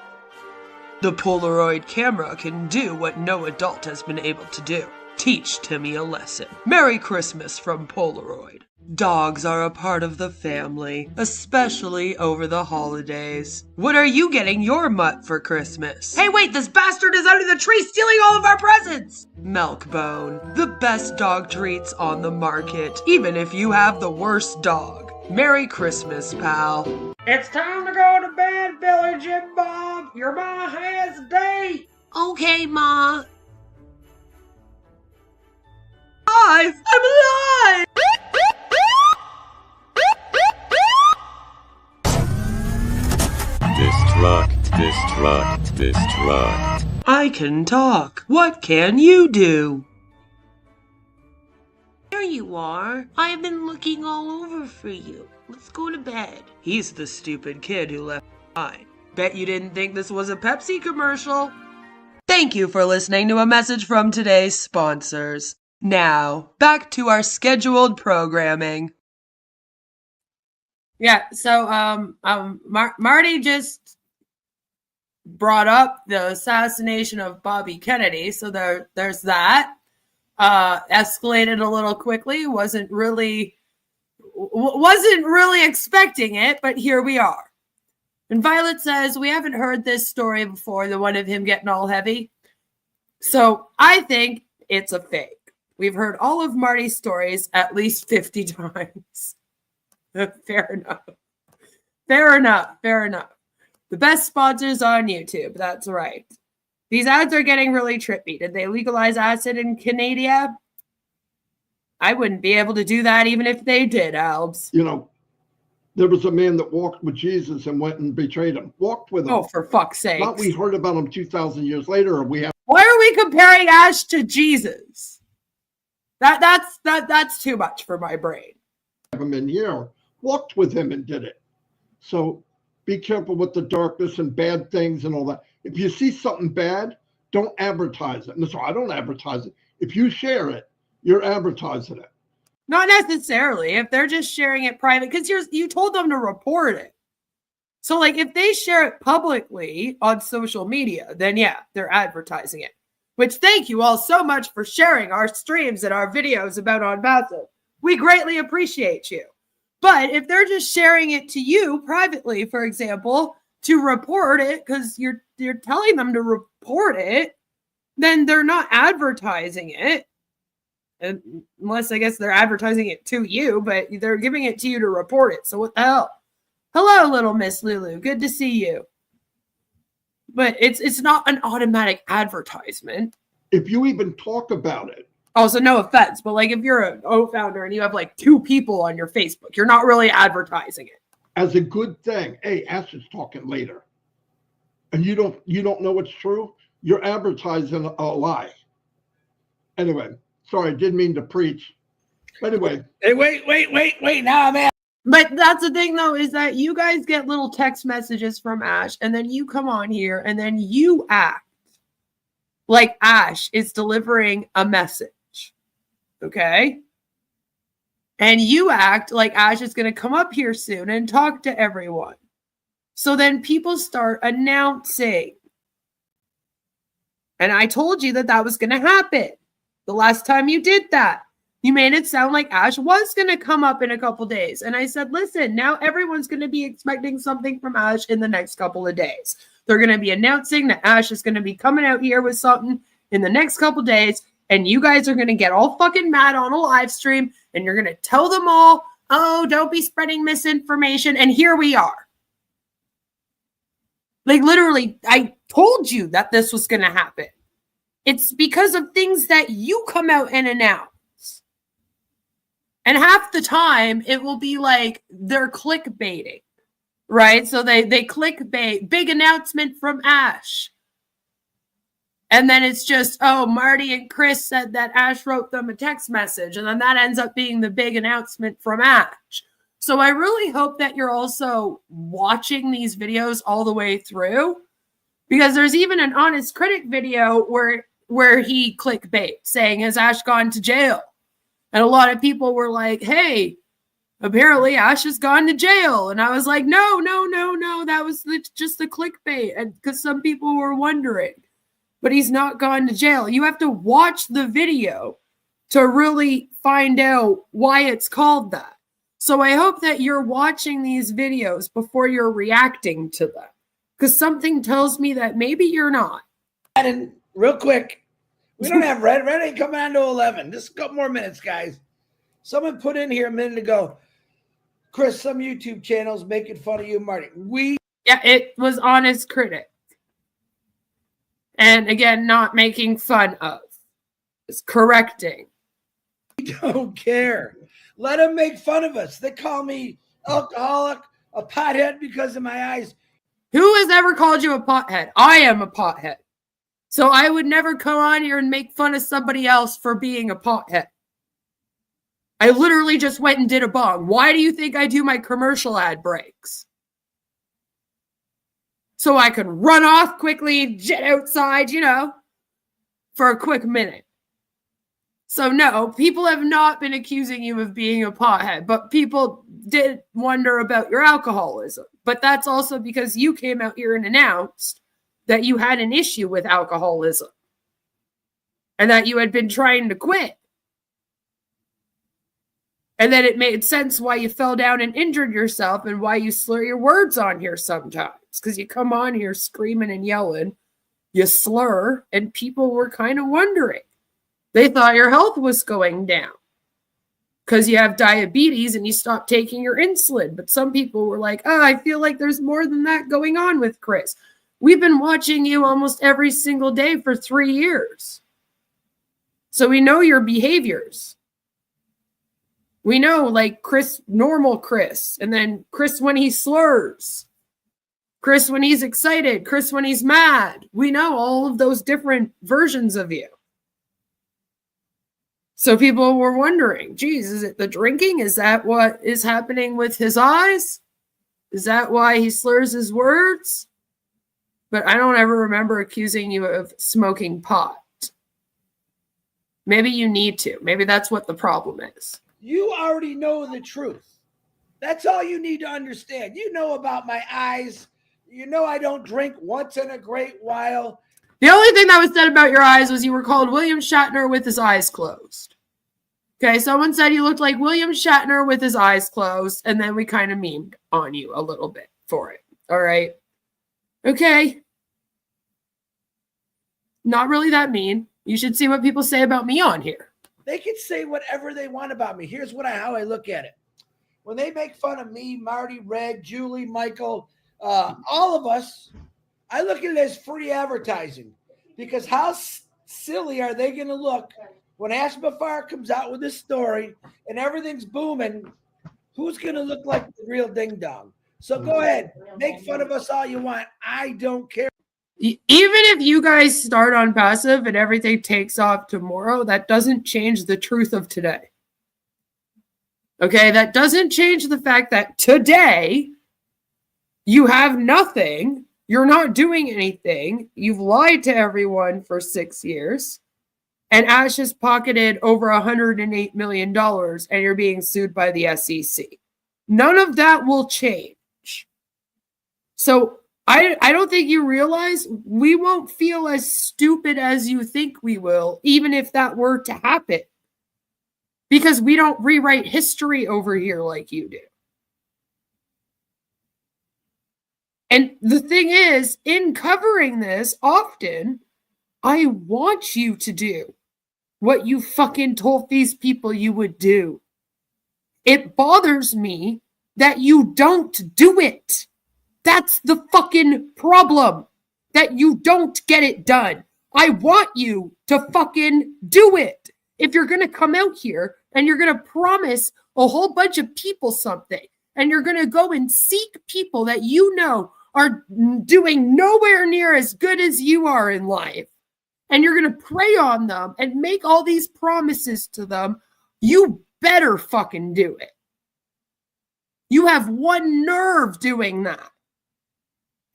Speaker 5: The Polaroid camera can do what no adult has been able to do. Teach Timmy a lesson. Merry Christmas from Polaroid. Dogs are a part of the family, especially over the holidays. What are you getting your mutt for Christmas? Hey wait, this bastard is under the tree stealing all of our presents! Milkbone, the best dog treats on the market, even if you have the worst dog. Merry Christmas, pal. It's time to go to bed, Billy Jim Bob. Your ma has a date.
Speaker 4: Okay, Ma.
Speaker 5: Alive! I'm alive!
Speaker 11: Destruct.
Speaker 5: I can talk. What can you do?
Speaker 4: There you are. I've been looking all over for you. Let's go to bed.
Speaker 5: He's the stupid kid who left behind. Bet you didn't think this was a Pepsi commercial. Thank you for listening to a message from today's sponsors. Now, back to our scheduled programming. Yeah, so Marty just brought up the assassination of Bobby Kennedy, so there's that. Escalated a little quickly, wasn't really expecting it, but here we are. And Violet says, we haven't heard this story before, the one of him getting all heavy. So I think it's a fake. We've heard all of Marty's stories at least 50 times. Fair enough. The best sponsors on YouTube, that's right. These ads are getting really trippy. Did they legalize acid in Canada? I wouldn't be able to do that even if they did, Albs.
Speaker 2: You know, there was a man that walked with Jesus and went and betrayed him. Walked with him.
Speaker 5: Oh, for fuck's sake.
Speaker 2: Not we heard about him 2,000 years later. Or we have.
Speaker 5: Why are we comparing Ash to Jesus? That's too much for my brain.
Speaker 2: Have him in here. Walked with him and did it. So be careful with the darkness and bad things and all that. If you see something bad, don't advertise it. And so I don't advertise it. If you share it, you're advertising it.
Speaker 5: Not necessarily. If they're just sharing it private, because you told them to report it. So, like, if they share it publicly on social media, then yeah, they're advertising it. Which, thank you all so much for sharing our streams and our videos about Onpassive. We greatly appreciate you. But if they're just sharing it to you privately, for example, to report it, because you're telling them to report it, then they're not advertising it. Unless I guess they're advertising it to you, but they're giving it to you to report it. So what the hell? Hello, little Miss Lulu. Good to see you. But it's not an automatic advertisement.
Speaker 2: If you even talk about it.
Speaker 5: Oh, so no offense, but like if you're an O-Founder and you have like 2 people on your Facebook, you're not really advertising it.
Speaker 2: as a good thing. Hey, Ash is talking later, and you don't know it's true. You're advertising a lie. Anyway, sorry, I didn't mean to preach. But anyway,
Speaker 6: Hey, wait. Now I'm at.
Speaker 5: But that's the thing, though, is that you guys get little text messages from Ash, and then you come on here, and then you act like Ash is delivering a message. Okay? And you act like Ash is going to come up here soon and talk to everyone. So then people start announcing. And I told you that that was going to happen the last time you did that. You made it sound like Ash was going to come up in a couple days. And I said, listen, now everyone's going to be expecting something from Ash in the next couple of days. They're going to be announcing that Ash is going to be coming out here with something in the next couple of days. And you guys are going to get all fucking mad on a live stream. And you're going to tell them all, oh, don't be spreading misinformation. And here we are. Like, literally, I told you that this was going to happen. It's because of things that you come out and announce. And half the time, it will be like they're clickbaiting, right? So they clickbait, big announcement from Ash. And then it's just, oh, Marty and Chris said that Ash wrote them a text message. And then that ends up being the big announcement from Ash. So I really hope that you're also watching these videos all the way through. Because there's even an Honest Critic video where he clickbait saying, has Ash gone to jail? And a lot of people were like, hey, apparently Ash has gone to jail. And I was like, no. That was just the clickbait. And because some people were wondering, but he's not gone to jail. You have to watch the video to really find out why it's called that. So I hope that you're watching these videos before you're reacting to them. Because something tells me that maybe you're not.
Speaker 6: And real quick, we don't have Red. Red ain't coming on to 11. Just a couple more minutes, guys. Someone put in here a minute ago, Chris, some YouTube channels making fun of you, Marty.
Speaker 5: Yeah, it was Honest Critic. And again, not making fun of. It's correcting.
Speaker 6: We don't care. Let them make fun of us. They call me alcoholic, a pothead because of my eyes.
Speaker 5: Who has ever called you a pothead? I am a pothead. So I would never come on here and make fun of somebody else for being a pothead. I literally just went and did a bong. Why do you think I do my commercial ad breaks? So I could run off quickly, jet outside, for a quick minute. So no, people have not been accusing you of being a pothead, but people did wonder about your alcoholism. But that's also because you came out here and announced that you had an issue with alcoholism and that you had been trying to quit. And then it made sense why you fell down and injured yourself and why you slur your words on here sometimes. Because you come on here screaming and yelling, you slur, and people were kind of wondering. They thought your health was going down because you have diabetes and you stopped taking your insulin. But some people were like, oh, I feel like there's more than that going on with Chris. We've been watching you almost every single day for 3 years. So we know your behaviors. We know, like, Chris, normal Chris, and then Chris when he slurs, Chris when he's excited, Chris when he's mad. We know all of those different versions of you. So people were wondering, geez, is it the drinking? Is that what is happening with his eyes? Is that why he slurs his words? But I don't ever remember accusing you of smoking pot. Maybe you need to. Maybe that's what the problem is.
Speaker 6: You already know the truth. That's all you need to understand. You know about my eyes. You know I don't drink once in a great while.
Speaker 5: The only thing that was said about your eyes was you were called William Shatner with his eyes closed. Okay, someone said you looked like William Shatner with his eyes closed, and then we kind of memed on you a little bit for it. All right. Okay. Not really that mean. You should see what people say about me on here.
Speaker 6: They can say whatever they want about me. Here's how I look at it. When they make fun of me, Marty, Red, Julie, Michael, all of us, I look at it as free advertising. Because how silly are they going to look when Ash Mufareh comes out with this story and everything's booming? Who's going to look like the real ding dong? So go ahead, make fun of us all you want. I don't care.
Speaker 5: Even if you guys start on passive and everything takes off tomorrow, that doesn't change the truth of today. Okay, that doesn't change the fact that today you have nothing. You're not doing anything. You've lied to everyone for 6 years. And Ash has pocketed over $108 million and you're being sued by the SEC. None of that will change. So I don't think you realize we won't feel as stupid as you think we will, even if that were to happen. Because we don't rewrite history over here like you do. And the thing is, in covering this, often, I want you to do what you fucking told these people you would do. It bothers me that you don't do it. That's the fucking problem. That you don't get it done. I want you to fucking do it. If you're going to come out here and you're going to promise a whole bunch of people something, and you're going to go and seek people that you know are doing nowhere near as good as you are in life, and you're going to prey on them and make all these promises to them, you better fucking do it. You have one nerve doing that.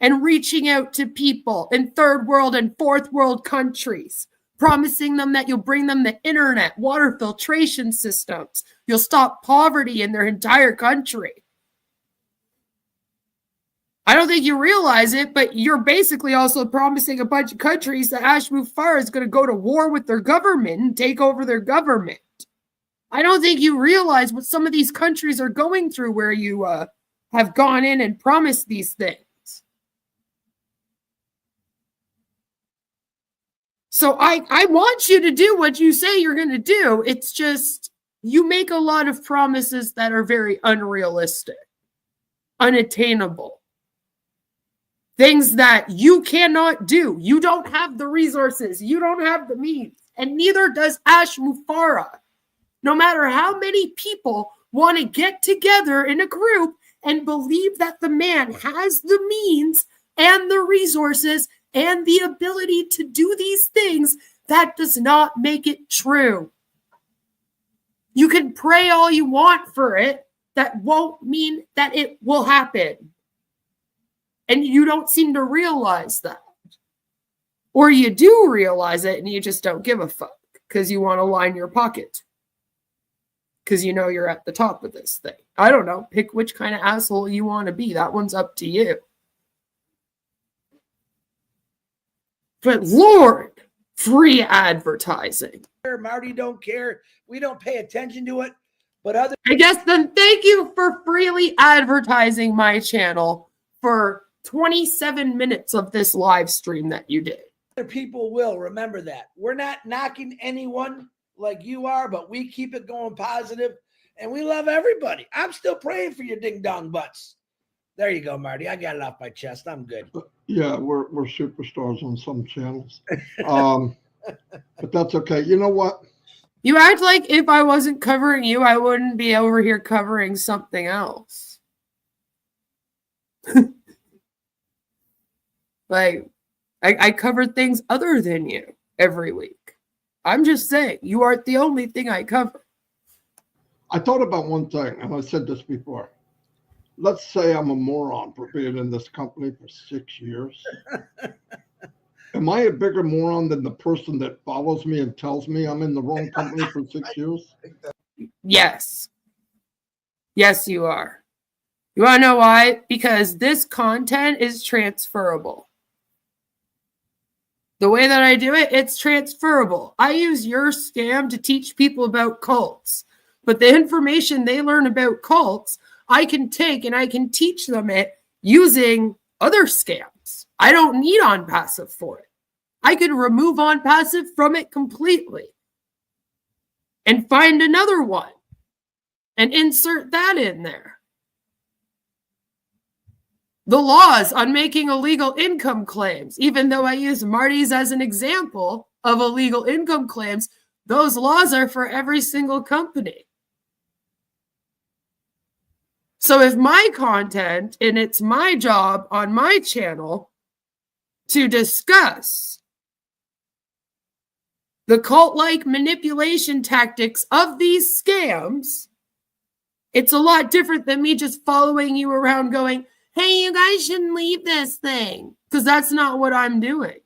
Speaker 5: And reaching out to people in third world and fourth world countries, promising them that you'll bring them the internet, water filtration systems. You'll stop poverty in their entire country. I don't think you realize it, but you're basically also promising a bunch of countries that Ash Mufareh is going to go to war with their government and take over their government. I don't think you realize what some of these countries are going through where you have gone in and promised these things. So I want you to do what you say you're going to do. It's just you make a lot of promises that are very unrealistic, unattainable. Things that you cannot do. You don't have the resources. You don't have the means. And neither does Ash Mufareh. No matter how many people want to get together in a group and believe that the man has the means and the resources and the ability to do these things, that does not make it true. You can pray all you want for it. That won't mean that it will happen. And you don't seem to realize that. Or you do realize it and you just don't give a fuck because you want to line your pocket. Because you know you're at the top of this thing. I don't know. Pick which kind of asshole you want to be. That one's up to you. But Lord, free advertising.
Speaker 6: Marty don't care. We don't pay attention to it. But other
Speaker 5: I guess then thank you for freely advertising my channel for 27 minutes of this live stream that you did.
Speaker 6: other people will. Remember that. We're not knocking anyone like you are, but we keep it going positive and we love everybody. I'm still praying for your ding dong butts. There you go, Marty. I got it off my chest. I'm good.
Speaker 2: Yeah, we're superstars on some channels. But that's okay. You know what?
Speaker 5: You act like if I wasn't covering you, I wouldn't be over here covering something else. Like, I cover things other than you every week. I'm just saying, you aren't the only thing I cover.
Speaker 2: I thought about one thing, and I said this before. Let's say I'm a moron for being in this company for 6 years. Am I a bigger moron than the person that follows me and tells me I'm in the wrong company for 6 years?
Speaker 5: Yes. Yes, you are. You want to know why? Because this content is transferable. The way that I do it, it's transferable. I use your scam to teach people about cults. But the information they learn about cults, I can take and I can teach them it using other scams. I don't need Onpassive for it. I can remove Onpassive from it completely and find another one and insert that in there. The laws on making illegal income claims, even though I use Marty's as an example of illegal income claims, those laws are for every single company. So if my content, and it's my job on my channel to discuss the cult-like manipulation tactics of these scams, it's a lot different than me just following you around going, hey, you guys shouldn't leave this thing, because that's not what I'm doing.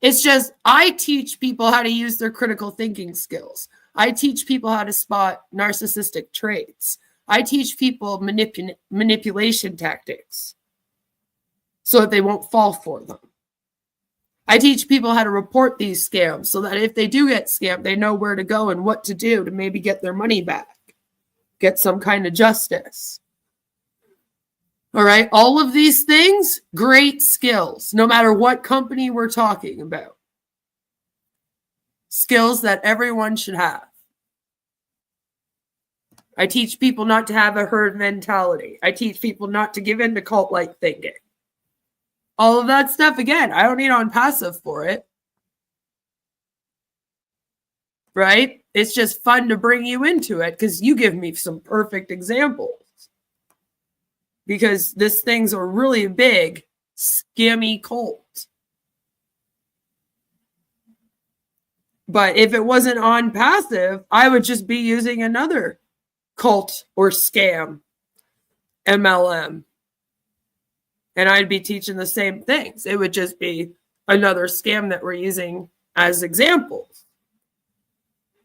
Speaker 5: It's just I teach people how to use their critical thinking skills. I teach people how to spot narcissistic traits. I teach people manipulation tactics so that they won't fall for them. I teach people how to report these scams so that if they do get scammed, they know where to go and what to do to maybe get their money back, get some kind of justice. All right, all of these things, great skills, no matter what company we're talking about. Skills that everyone should have. I teach people not to have a herd mentality. I teach people not to give in to cult-like thinking. All of that stuff, again, I don't need Onpassive for it. Right? It's just fun to bring you into it because you give me some perfect examples. Because this thing's a really big, scammy cult. But if it wasn't Onpassive, I would just be using another cult or scam MLM. And I'd be teaching the same things. It would just be another scam that we're using as examples.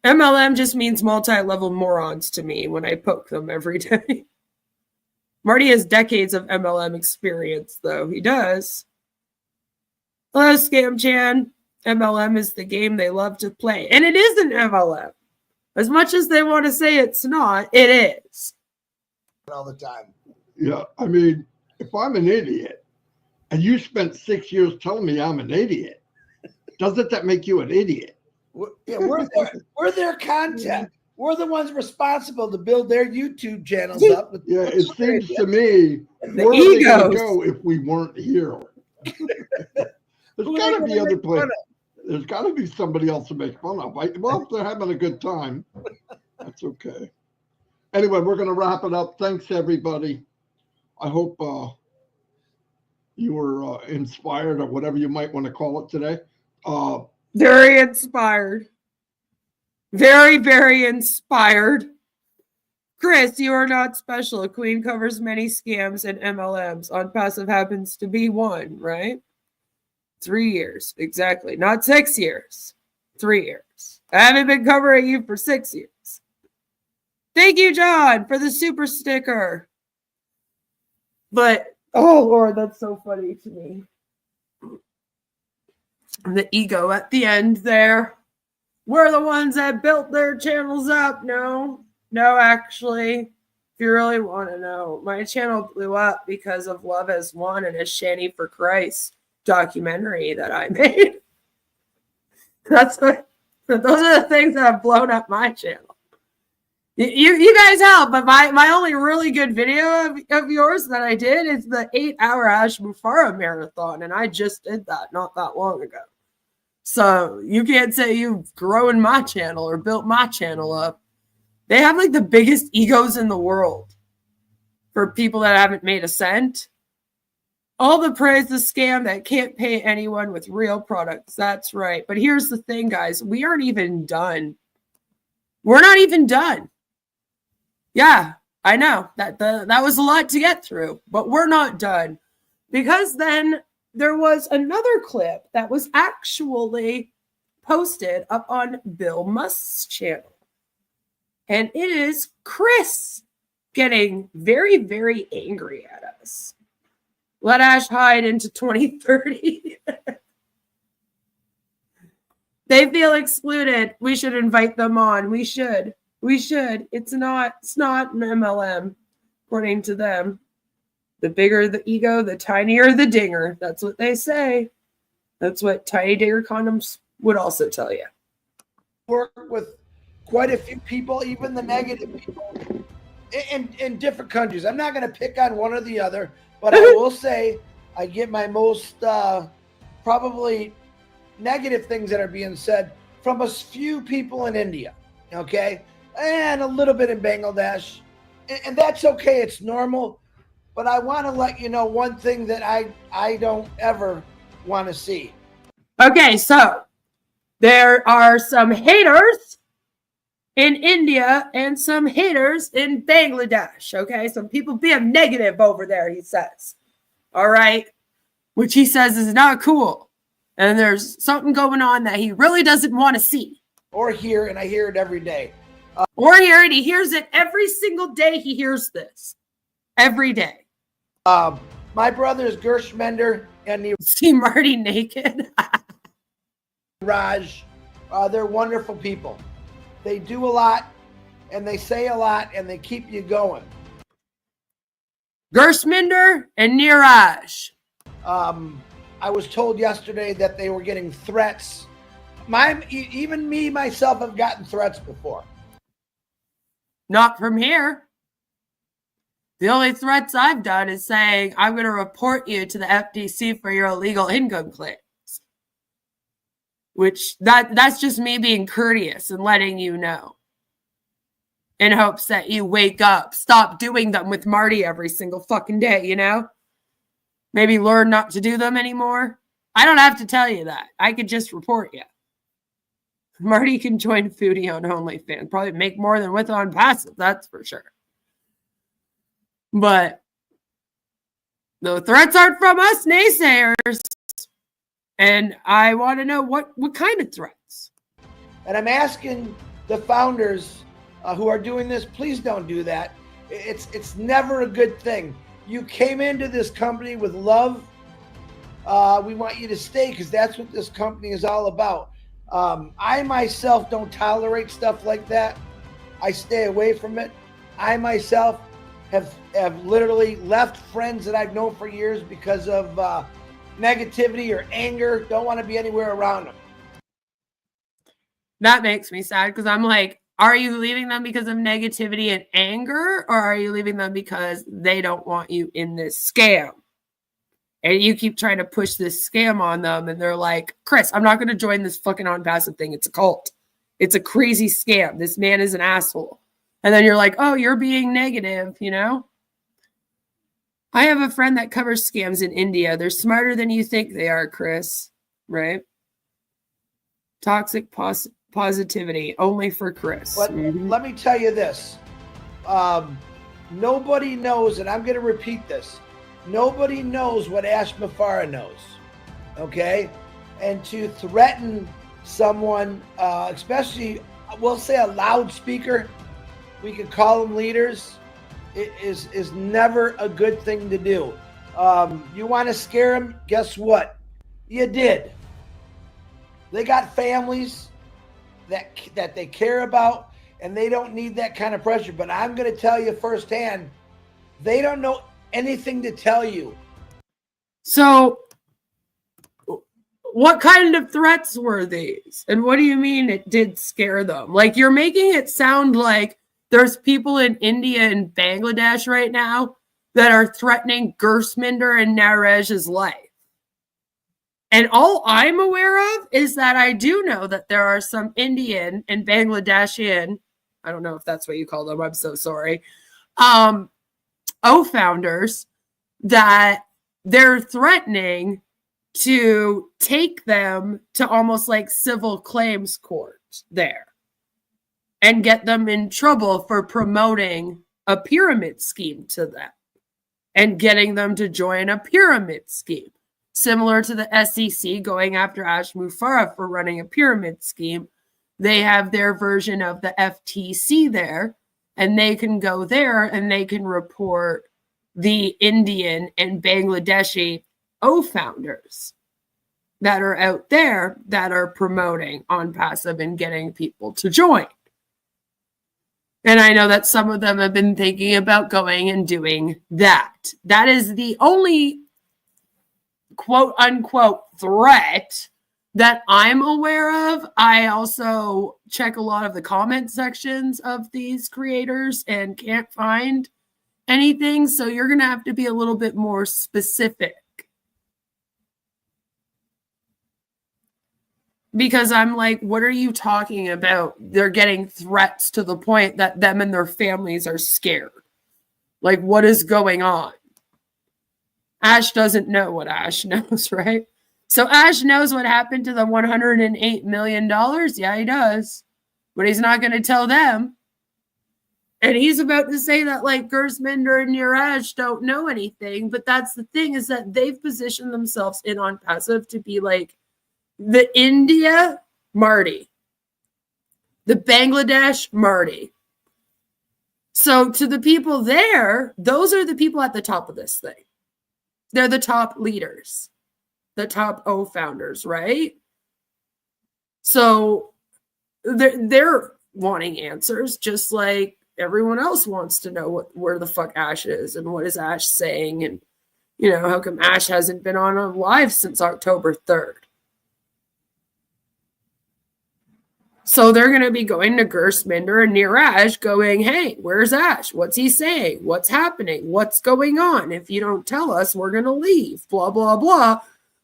Speaker 5: MLM just means multi-level morons to me when I poke them every day. Marty has decades of MLM experience, though. He does. Hello, Scam Chan. MLM is the game they love to play. And it is an MLM. As much as they want to say it's not, it is.
Speaker 6: All the time.
Speaker 2: Yeah, I mean, if I'm an idiot and you spent 6 years telling me I'm an idiot, doesn't that make you an idiot?
Speaker 6: We're their content. We're the ones responsible to build their YouTube channels up.
Speaker 2: Yeah, it seems to me,
Speaker 5: The
Speaker 2: where are they going to
Speaker 5: egos.
Speaker 2: go if we weren't here? There's got to be other places. There's got to be somebody else to make fun of. Well, if they're having a good time, that's okay. Anyway, we're going to wrap it up. Thanks, everybody. I hope you were inspired or whatever you might want to call it today.
Speaker 5: Very inspired. Very, very inspired. Chris, you are not special. A queen covers many scams and MLMs. Onpassive happens to be one, right? 3 years. Exactly. Not 6 years. 3 years. I haven't been covering you for 6 years. Thank you, John, for the super sticker. But, oh, Lord, that's so funny to me. The ego at the end there. We're the ones that built their channels up. No, actually, if you really want to know, my channel blew up because of Love as One and a Shanty for Christ documentary that I made. Those are the things that have blown up my channel. You guys help, but my only really good video of yours that I did is the 8-hour Ash Mufareh marathon, and I just did that not that long ago. So you can't say you've grown my channel or built my channel up. They have like the biggest egos in the world for people that haven't made a cent. All the praise the scam that can't pay anyone with real products. That's right. But here's the thing, guys. We aren't even done. We're not even done. Yeah, I know. That was a lot to get through. But we're not done. Because then there was another clip that was actually posted up on Bill Musk's channel. And it is Chris getting very, very angry at us. Let Ash hide into 2030. They feel excluded. We should invite them on. We should. It's not an MLM, according to them. The bigger the ego, the tinier the dinger. That's what they say. That's what Tiny Dinger Condoms would also tell you.
Speaker 6: Work with quite a few people, even the negative people, in different countries. I'm not going to pick on one or the other, but I will say I get my most probably negative things that are being said from a few people in India. Okay, and a little bit in Bangladesh. And that's okay. It's normal. But I want to let you know one thing that I don't ever want to see.
Speaker 5: Okay, so there are some haters in India and some haters in Bangladesh. Okay, some people being negative over there, he says. All right, which he says is not cool. And there's something going on that he really doesn't want to see.
Speaker 6: Or hear, and I hear it every day.
Speaker 5: Or hear it. He hears it every single day. He hears this. Every day.
Speaker 6: My brothers Gershmender and
Speaker 5: See Marty naked?
Speaker 6: Raj, they're wonderful people. They do a lot, and they say a lot, and they keep you going.
Speaker 5: Gershminder and Niraj.
Speaker 6: I was told yesterday that they were getting threats. Even me, myself, have gotten threats before.
Speaker 5: Not from here. The only threats I've done is saying, I'm going to report you to the FTC for your illegal income claims. Which, that's just me being courteous and letting you know. In hopes that you wake up. Stop doing them with Marty every single fucking day, you know? Maybe learn not to do them anymore. I don't have to tell you that. I could just report you. Marty can join Foodie on OnlyFans. Probably make more than with Onpassive, that's for sure. But the threats aren't from us naysayers. And I want to know what kind of threats.
Speaker 6: And I'm asking the founders who are doing this, please don't do that. It's never a good thing. You came into this company with love. We want you to stay because that's what this company is all about. I myself don't tolerate stuff like that. I stay away from it. I myself have literally left friends that I've known for years because of negativity or anger. Don't want to be anywhere around them.
Speaker 5: That makes me sad because I'm like, are you leaving them because of negativity and anger, or are you leaving them because they don't want you in this scam? And you keep trying to push this scam on them, and they're like, Chris, I'm not going to join this fucking Onpassive thing. It's a cult. It's a crazy scam. This man is an asshole. And then you're like, oh, you're being negative, you know? I have a friend that covers scams in India. They're smarter than you think they are, Chris. Right? Toxic positivity, only for Chris.
Speaker 6: But let me tell you this. Nobody knows, and I'm going to repeat this. Nobody knows what Ash Mufareh knows. Okay? And to threaten someone, especially, we'll say a loudspeaker, we could call them leaders, it is never a good thing to do. You want to scare them? Guess what? You did. They got families that they care about, and they don't need that kind of pressure. But I'm going to tell you firsthand, they don't know anything to tell you.
Speaker 5: So what kind of threats were these? And what do you mean it did scare them? Like, you're making it sound like there's people in India and Bangladesh right now that are threatening Gershminder and Narej's life. And all I'm aware of is that I do know that there are some Indian and Bangladeshian, I don't know if that's what you call them, I'm so sorry, O-Founders, that they're threatening to take them to almost like civil claims court there and get them in trouble for promoting a pyramid scheme to them and getting them to join a pyramid scheme. Similar to the SEC going after Ash Mufareh for running a pyramid scheme, they have their version of the FTC there, and they can go there and they can report the Indian and Bangladeshi O-Founders that are out there that are promoting Onpassive and getting people to join. And I know that some of them have been thinking about going and doing that. That is the only quote unquote threat that I'm aware of. I also check a lot of the comment sections of these creators and can't find anything. So you're going to have to be a little bit more specific. Because I'm like, what are you talking about? They're getting threats to the point that them and their families are scared. Like, what is going on? Ash doesn't know what Ash knows, right? So Ash knows what happened to the $108 million. Yeah, he does. But he's not going to tell them. And he's about to say that, like, Gersminder and Youre don't know anything. But that's the thing, is that they've positioned themselves in Onpassive to be like the India Marty, the Bangladesh Marty. So to the people there, those are the people at the top of this thing. They're the top leaders, the top O-Founders, right? So they're wanting answers, just like everyone else wants to know where the fuck Ash is and what is Ash saying, and how come Ash hasn't been on a live since October 3rd. So they're going to be going to Gersminder and Youre going, hey, where's Ash? What's he saying? What's happening? What's going on? If you don't tell us, we're going to leave, blah, blah, blah.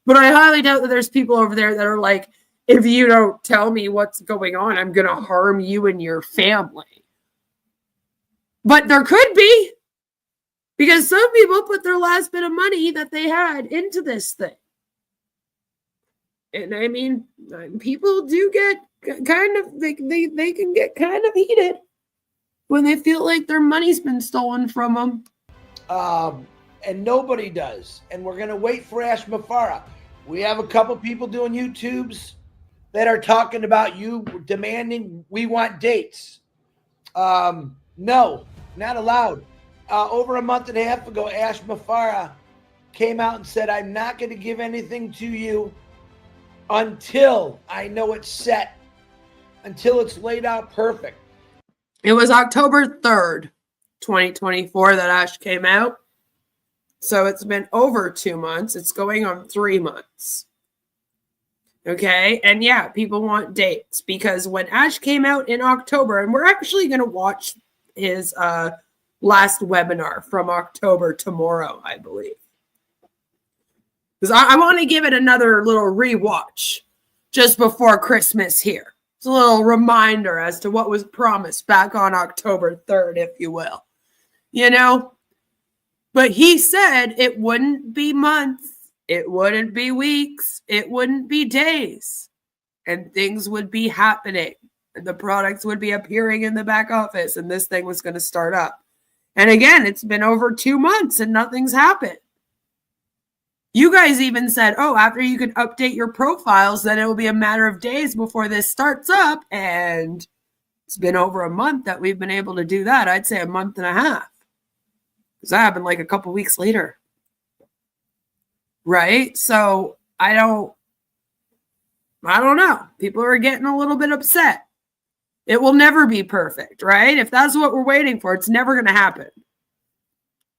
Speaker 5: But I highly doubt that there's people over there that are like, if you don't tell me what's going on, I'm going to harm you and your family. But there could be, because some people put their last bit of money that they had into this thing. And I mean, people do get kind of, they can get kind of heated when they feel like their money's been stolen from them.
Speaker 6: And nobody does. And we're going to wait for Ash Mufareh. We have a couple people doing YouTubes that are talking about you demanding we want dates. No, not allowed. Over a month and a half ago, Ash Mufareh came out and said, I'm not going to give anything to you until I know it's set, until it's laid out perfect.
Speaker 5: It was October 3rd, 2024 that Ash came out. So it's been over 2 months. It's going on 3 months. Okay. And yeah, people want dates, because when Ash came out in October, and we're actually going to watch his last webinar from October tomorrow, I believe. Because I want to give it another little rewatch just before Christmas here. It's a little reminder as to what was promised back on October 3rd, if you will. But he said it wouldn't be months, it wouldn't be weeks, it wouldn't be days. And things would be happening. And the products would be appearing in the back office. And this thing was going to start up. And again, it's been over 2 months and nothing's happened. You guys even said, oh, after you can update your profiles, then it will be a matter of days before this starts up. And it's been over a month that we've been able to do that. I'd say a month and a half. Because that happened like a couple weeks later. Right? So I don't know. People are getting a little bit upset. It will never be perfect, right? If that's what we're waiting for, it's never going to happen.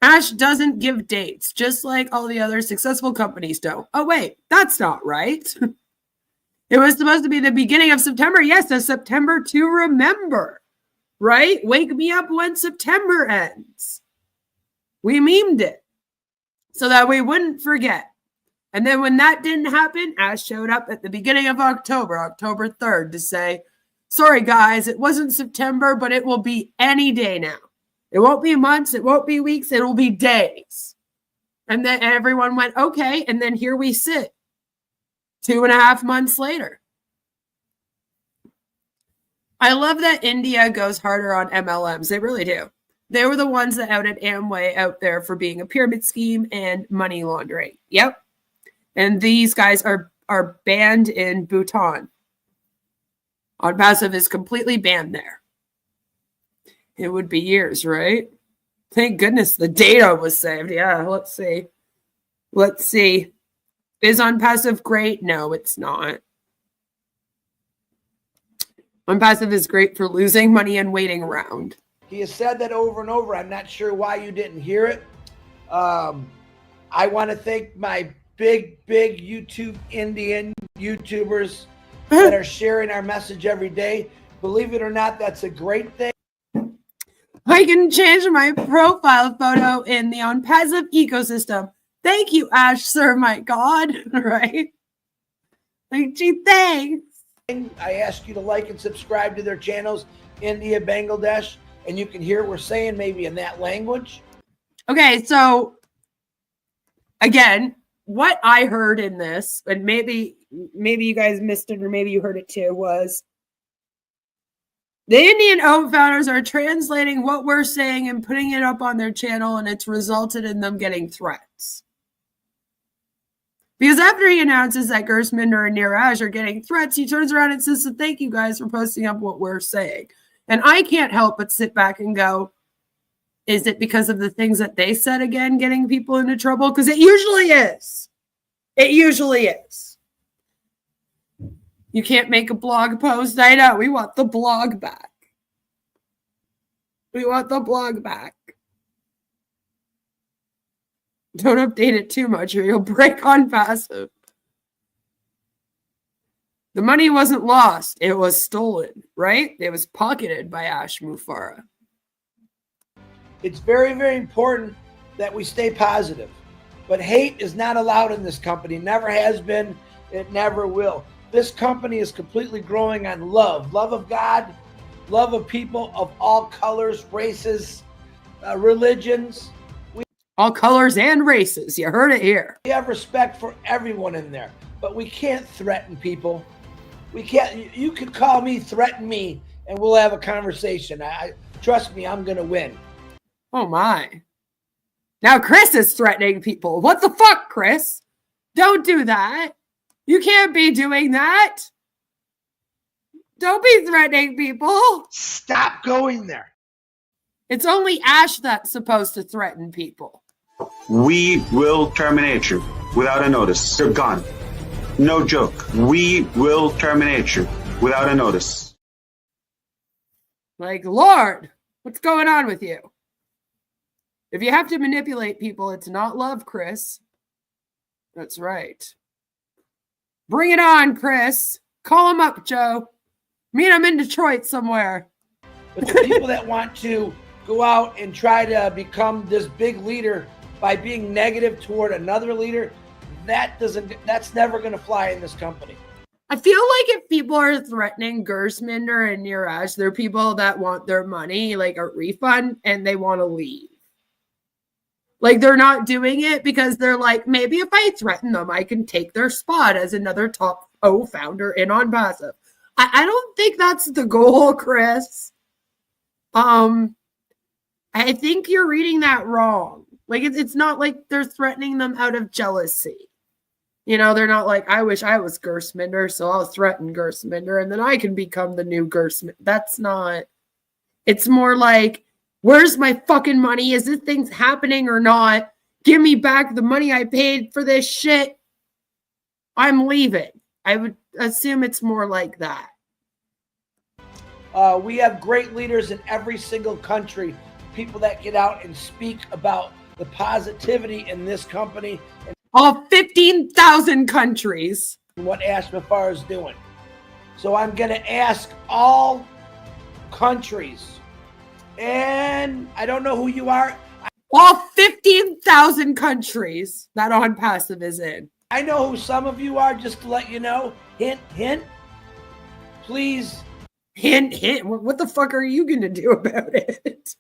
Speaker 5: Ash doesn't give dates, just like all the other successful companies don't. Oh, wait, that's not right. It was supposed to be the beginning of September. Yes, a September to remember, right? Wake me up when September ends. We memed it so that we wouldn't forget. And then when that didn't happen, Ash showed up at the beginning of October, October 3rd, to say, sorry, guys, it wasn't September, but it will be any day now. It won't be months. It won't be weeks. It will be days. And then everyone went, okay. And then here we sit 2.5 months later. I love that India goes harder on MLMs. They really do. They were the ones that outed Amway out there for being a pyramid scheme and money laundering. Yep. And these guys are banned in Bhutan. Onpassive is completely banned there. It would be years, right? Thank goodness the data was saved. Yeah, let's see. Is Onpassive great? No, it's not. Onpassive is great for losing money and waiting around.
Speaker 6: He has said that over and over. I'm not sure why you didn't hear it. I want to thank my big Indian YouTubers that are sharing our message every day. Believe it or not, that's a great thing.
Speaker 5: I can change my profile photo in the Onpassive ecosystem. Thank you, Ash, sir, my God. Right? Like, gee, thanks.
Speaker 6: I ask you to like and subscribe to their channels, India, Bangladesh, and you can hear what we're saying maybe in that language.
Speaker 5: Okay, so again, what I heard in this, and maybe you guys missed it or maybe you heard it too, was the Indian O-Founders are translating what we're saying and putting it up on their channel, and it's resulted in them getting threats. Because after he announces that Gersminder and Neeraj are getting threats, he turns around and says, so thank you guys for posting up what we're saying. And I can't help but sit back and go, is it because of the things that they said again getting people into trouble? Because it usually is. It usually is. You can't make a blog post. I know. We want the blog back. We want the blog back. Don't update it too much or you'll break Onpassive. The money wasn't lost. It was stolen, right? It was pocketed by Mufareh.
Speaker 6: It's very, very important that we stay positive. But hate is not allowed in this company. Never has been. It never will. This company is completely growing on love. Love of God, love of people of all colors, races, religions.
Speaker 5: All colors and races. You heard it here.
Speaker 6: We have respect for everyone in there. But we can't threaten people. We can't. You could call me, threaten me, and we'll have a conversation. Trust me, I'm going to win.
Speaker 5: Oh my. Now Chris is threatening people. What the fuck, Chris? Don't do that. You can't be doing that. Don't be threatening people.
Speaker 6: Stop going there.
Speaker 5: It's only Ash that's supposed to threaten people.
Speaker 3: We will terminate you without a notice. You're gone. No joke. We will terminate you without a notice.
Speaker 5: Like, Lord, what's going on with you? If you have to manipulate people, it's not love, Chris. That's right. Bring it on, Chris. Call him up, Joe. Meet him in Detroit somewhere.
Speaker 6: But the people that want to go out and try to become this big leader by being negative toward another leader, that's never going to fly in this company.
Speaker 5: I feel like if people are threatening Gersminder and Neeraj, they're people that want their money, like a refund, and they want to leave. Like, they're not doing it because they're like, maybe if I threaten them, I can take their spot as another top O-founder in Onpassive. I don't think that's the goal, Chris. I think you're reading that wrong. Like, it's not like they're threatening them out of jealousy. You know, they're not like, I wish I was Gersminder, so I'll threaten Gersminder, and then I can become the new Gersminder. That's not. It's more like, where's my fucking money? Is this thing happening or not? Give me back the money I paid for this shit. I'm leaving. I would assume it's more like that.
Speaker 6: We have great leaders in every single country. People that get out and speak about the positivity in this company. And
Speaker 5: all 15,000 countries.
Speaker 6: What Mufareh is doing. So I'm going to ask all countries. And I don't know who you are.
Speaker 5: All 15,000 countries that Onpassive is in.
Speaker 6: I know who some of you are, just to let you know. Hint, hint. Please.
Speaker 5: Hint, hint. What the fuck are you going to do about it?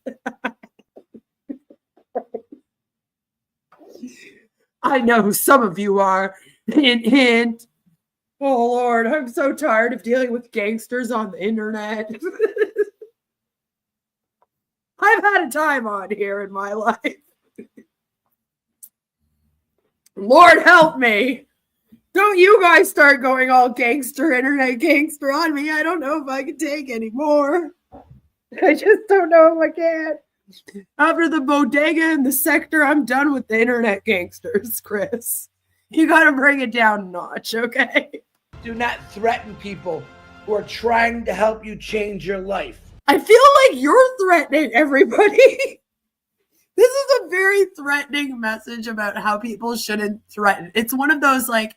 Speaker 5: I know who some of you are. Hint, hint. Oh, Lord, I'm so tired of dealing with gangsters on the internet. I've had a time on here in my life. Lord help me. Don't you guys start going all gangster, internet gangster on me. I don't know if I can take anymore. I just don't know if I can. After the bodega and the sector, I'm done with the internet gangsters, Chris. You got to bring it down a notch, okay?
Speaker 6: Do not threaten people who are trying to help you change your life.
Speaker 5: I feel like you're threatening everybody. This is a very threatening message about how people shouldn't threaten. It's one of those, like,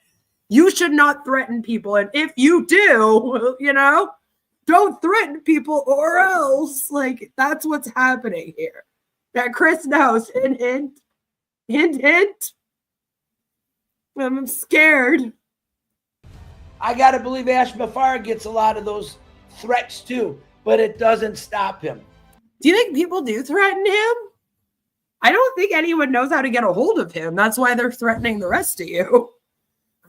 Speaker 5: you should not threaten people. And if you do, you know, don't threaten people or else. Like, that's what's happening here. That Chris knows. Hint, hint. Hint, hint. I'm scared.
Speaker 6: I got to believe Ash Mufareh gets a lot of those threats too, but it doesn't stop him.
Speaker 5: Do you think people do threaten him? I don't think anyone knows how to get a hold of him. That's why they're threatening the rest of you.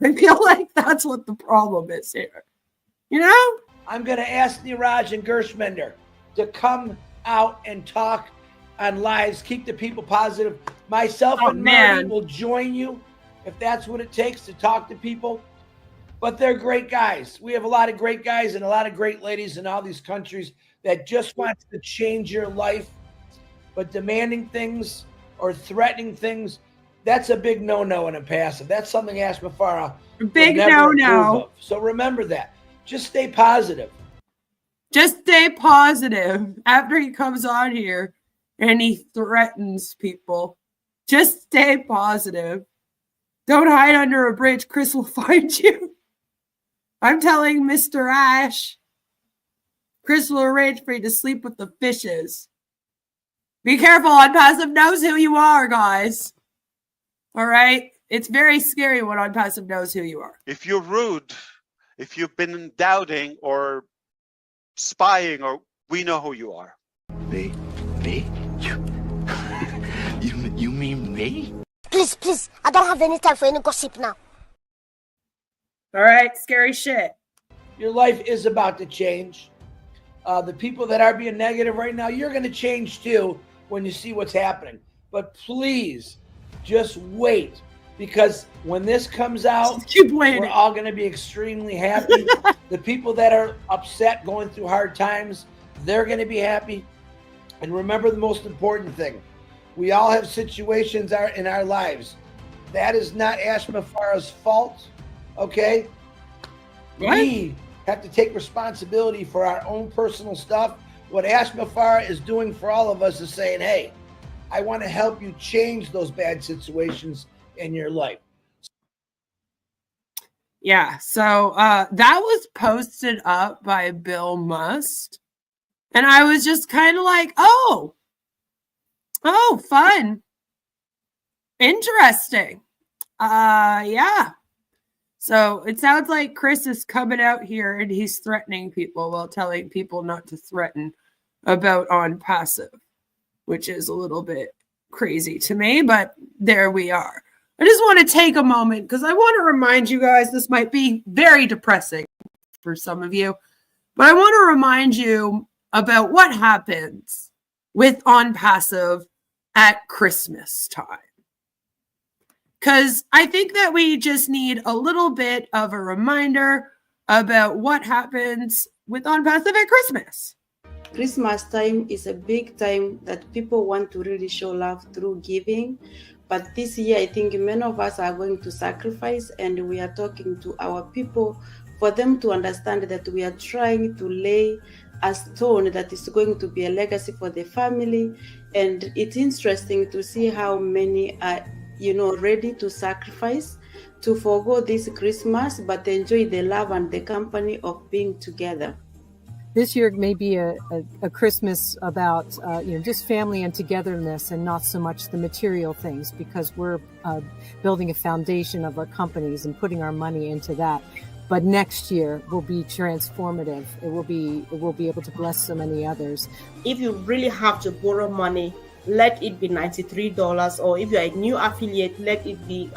Speaker 5: I feel like that's what the problem is here. You know?
Speaker 6: I'm going to ask Niraj and Gershmender to come out and talk on lives, keep the people positive. Myself and Marty will join you if that's what it takes to talk to people. But they're great guys. We have a lot of great guys and a lot of great ladies in all these countries that just wants to change your life. But demanding things or threatening things, that's a big no-no in Onpassive. That's something Ash Mufareh
Speaker 5: big no-no.
Speaker 6: So remember that. Just stay positive.
Speaker 5: Just stay positive after he comes on here and he threatens people. Just stay positive. Don't hide under a bridge. Chris will find you. I'm telling Mr. Ash. Chris will arrange for you to sleep with the fishes. Be careful. Onpassive knows who you are, guys. All right? It's very scary when Onpassive knows who you are.
Speaker 11: If you're rude, if you've been doubting or spying, or we know who you are.
Speaker 12: Me? You mean me?
Speaker 13: Please, I don't have any time for any gossip now.
Speaker 5: All right, scary shit.
Speaker 6: Your life is about to change. The people that are being negative right now, you're going to change too when you see what's happening. But please, just wait. Because when this comes out, we're all going to be extremely happy. The people that are upset, going through hard times, they're going to be happy. And remember the most important thing. We all have situations in our lives. That is not Ash Mufareh's fault, okay?
Speaker 5: What?
Speaker 6: We have to take responsibility for our own personal stuff. What Ash Mufareh is doing for all of us is saying, hey, I want to help you change those bad situations in your life.
Speaker 5: Yeah, so that was posted up by Bill Must. And I was just kind of like, oh, fun. Interesting. Yeah. So it sounds like Chris is coming out here and he's threatening people while telling people not to threaten about Onpassive, which is a little bit crazy to me, but there we are. I just want to take a moment because I want to remind you guys, this might be very depressing for some of you, but I want to remind you about what happens with Onpassive at Christmas time. Because I think that we just need a little bit of a reminder about what happens with Onpassive at Christmas.
Speaker 14: Christmas time is a big time that people want to really show love through giving. But this year, I think many of us are going to sacrifice, and we are talking to our people for them to understand that we are trying to lay a stone that is going to be a legacy for the family. And it's interesting to see how many are, ready to sacrifice, to forgo this Christmas, but enjoy the love and the company of being together.
Speaker 15: This year may be a Christmas about, just family and togetherness and not so much the material things, because we're building a foundation of our companies and putting our money into that. But next year will be transformative. It will be able to bless so many others.
Speaker 16: If you really have to borrow money, let it be $93, or if you're a new affiliate, let it be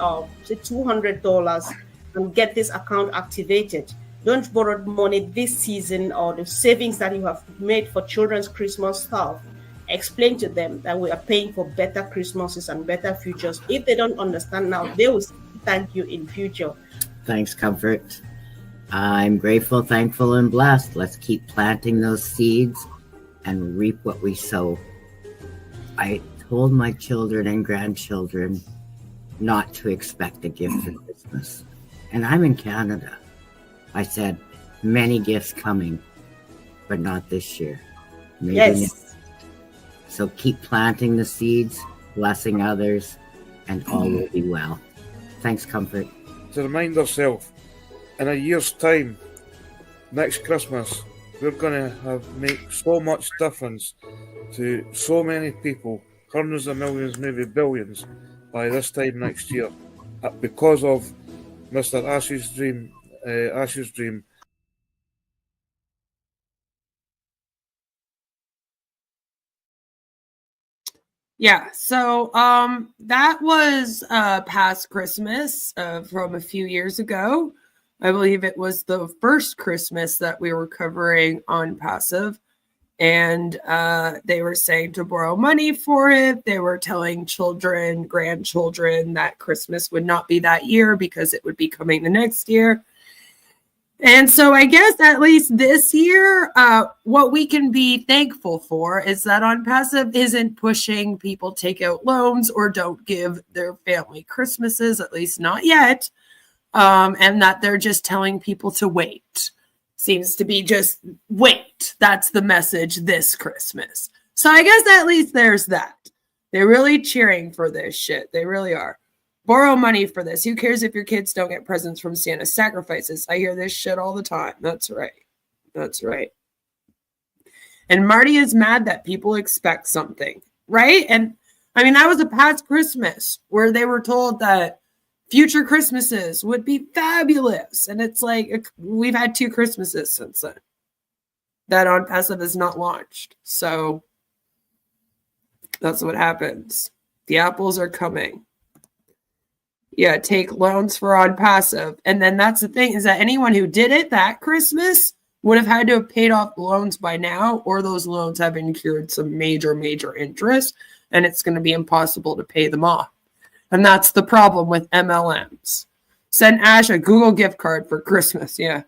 Speaker 16: say $200 and get this account activated. Don't borrow money this season or the savings that you have made for children's Christmas stuff. Explain to them that we are paying for better Christmases and better futures. If they don't understand now, they will thank you in future.
Speaker 17: Thanks, Comfort. I'm grateful, thankful, and blessed. Let's keep planting those seeds and reap what we sow. I told my children and grandchildren not to expect a gift for Christmas. And I'm in Canada. I said, many gifts coming, but not this year. Maybe
Speaker 16: yes.
Speaker 17: Next. So keep planting the seeds, blessing others, and all will be well. Thanks, Comfort.
Speaker 18: To remind ourselves, in a year's time, next Christmas, we're going to make so much difference to so many people, hundreds of millions, maybe billions, by this time next year, because of Mr. Ash's dream Ash's dream.
Speaker 5: Yeah, so that was past Christmas from a few years ago. I believe it was the first Christmas that we were covering on Passive. And they were saying to borrow money for it. They were telling children, grandchildren that Christmas would not be that year because it would be coming the next year. And so I guess at least this year, what we can be thankful for is that Onpassive isn't pushing people take out loans or don't give their family Christmases, at least not yet, and that they're just telling people to wait. Seems to be just wait. That's the message this Christmas. So I guess at least there's that. They're really cheering for this shit. They really are. Borrow money for this. Who cares if your kids don't get presents from Santa? Sacrifices. I hear this shit all the time. That's right. That's right. And Marty is mad that people expect something, right? And I mean, that was a past Christmas where they were told that future Christmases would be fabulous. And it's like, we've had 2 Christmases since then that Onpassive is not launched. So that's what happens. The apples are coming. Yeah, take loans for Onpassive. And then that's the thing, is that anyone who did it that Christmas would have had to have paid off loans by now, or those loans have incurred some major, major interest, and it's going to be impossible to pay them off. And that's the problem with MLMs. Send Ash a Google gift card for Christmas. Yeah,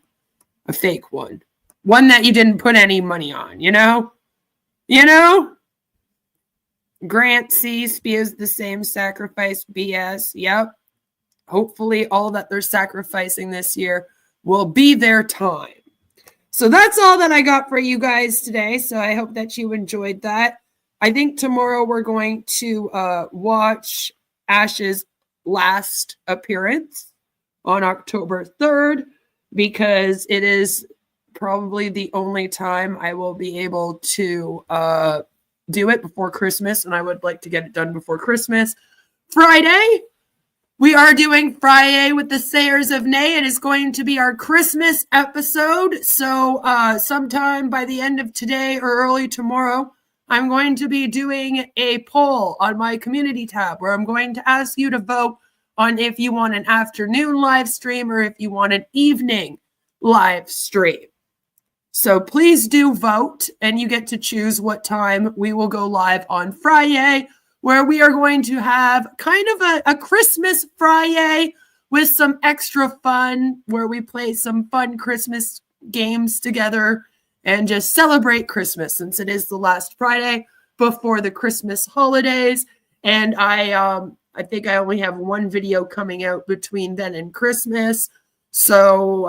Speaker 5: a fake one. One that you didn't put any money on, you know? You know? Grant C spews the same sacrifice BS. Yep. Hopefully all that they're sacrificing this year will be their time. So that's all that I got for you guys today. So I hope that you enjoyed that. I think tomorrow we're going to watch Ash's last appearance on October 3rd, because it is probably the only time I will be able to do it before Christmas, and I would like to get it done before Christmas. Friday, we are doing Friday with the Sayers of Nay. It is going to be our Christmas episode. So sometime by the end of today or early tomorrow, I'm going to be doing a poll on my community tab where I'm going to ask you to vote on if you want an afternoon live stream or if you want an evening live stream. So please do vote, and you get to choose what time we will go live on Friday, where we are going to have kind of a Christmas Friday with some extra fun, where we play some fun Christmas games together and just celebrate Christmas, since it is the last Friday before the Christmas holidays. And I think I only have one video coming out between then and Christmas. So,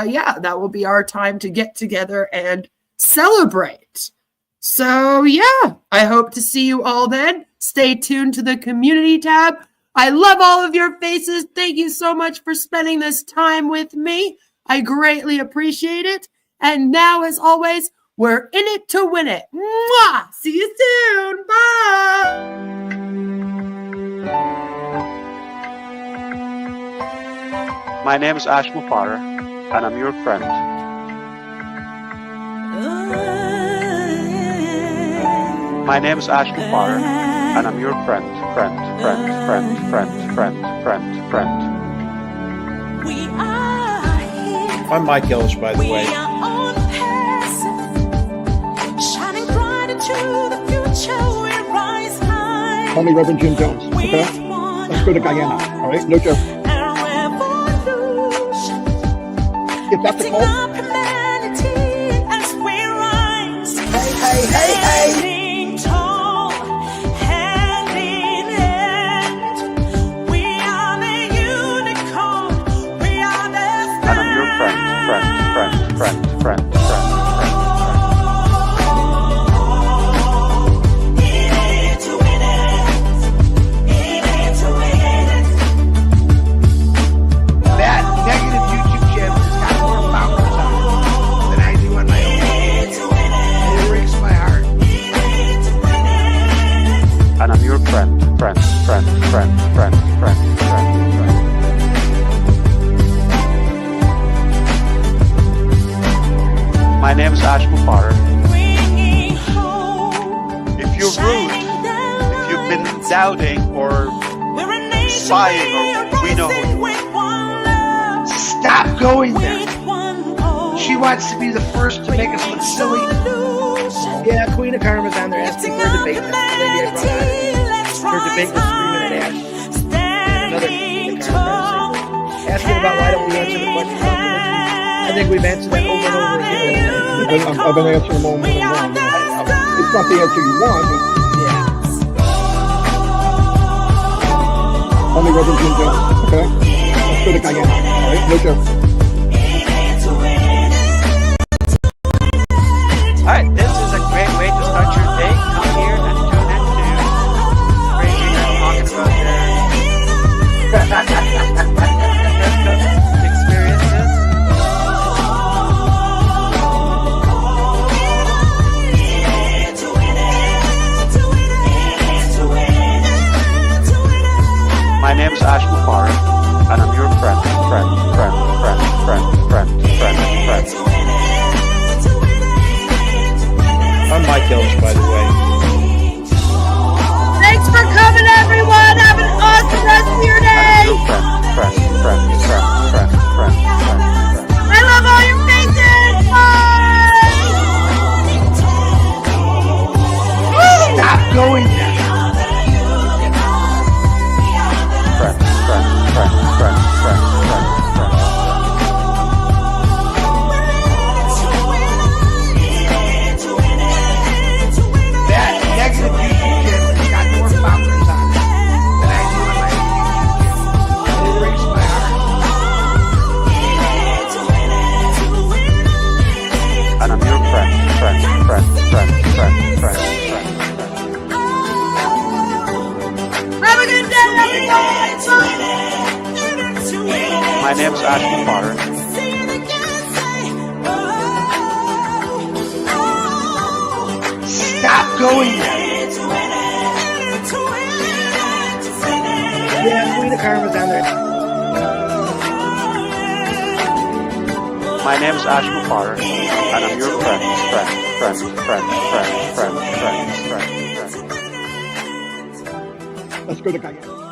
Speaker 5: yeah, that will be our time to get together and celebrate. So, yeah, I hope to see you all then. Stay tuned to the community tab. I love all of your faces. Thank you so much for spending this time with me. I greatly appreciate it. And now, as always, we're in it to win it. Mwah! See you soon. Bye!
Speaker 11: My name is Ash Mufareh, and I'm your friend. My name is Ash Mufareh, and I'm your friend.
Speaker 19: I'm Mike Ellis, by the way.
Speaker 2: Call me Reverend Jim Jones, okay? Let's go to Guyana, all right? No joke. If that's a call.
Speaker 6: Hey.
Speaker 11: And I'm your friend.
Speaker 6: That negative YouTube channel has got more followers on
Speaker 11: name is Mufareh. If you're rude, if you've been doubting or spying, or we know who you are.
Speaker 6: Stop going there. She wants to be the first to make us look silly. Yeah, Queen of Karma's on there asking for a debate. That's the lady I brought on. Her debate was 3 minute Ash. And another Queen of Karma asking about why don't we answer the question about religion. I think we've answered that over and over again.
Speaker 2: I've been answering them all morning long. It's not the answer you want, but tell me what you can do, okay? Let's go to Cayenne. All right, later.
Speaker 11: Alright, this is a great way to start your day. Come here and tune in to Crazy and talking about their experiences. My name is Mufareh, and I'm your friend.
Speaker 19: I'm Mike Ellis, by the way.
Speaker 5: Thanks for coming, everyone. Have an awesome rest of your day. I love all your faces. Bye.
Speaker 6: Stop going there. That negative YouTube channel has got more followers on it than I do on my YouTube channel. It breaks my heart.
Speaker 11: And I'm your friend.
Speaker 5: Have a good day, everyone.
Speaker 11: My name is Mufareh.
Speaker 6: Stop going there. Yeah, Queen of Karma's on there.
Speaker 11: My name is Mufareh, and I'm your friend.
Speaker 2: Let's go to Cayenne.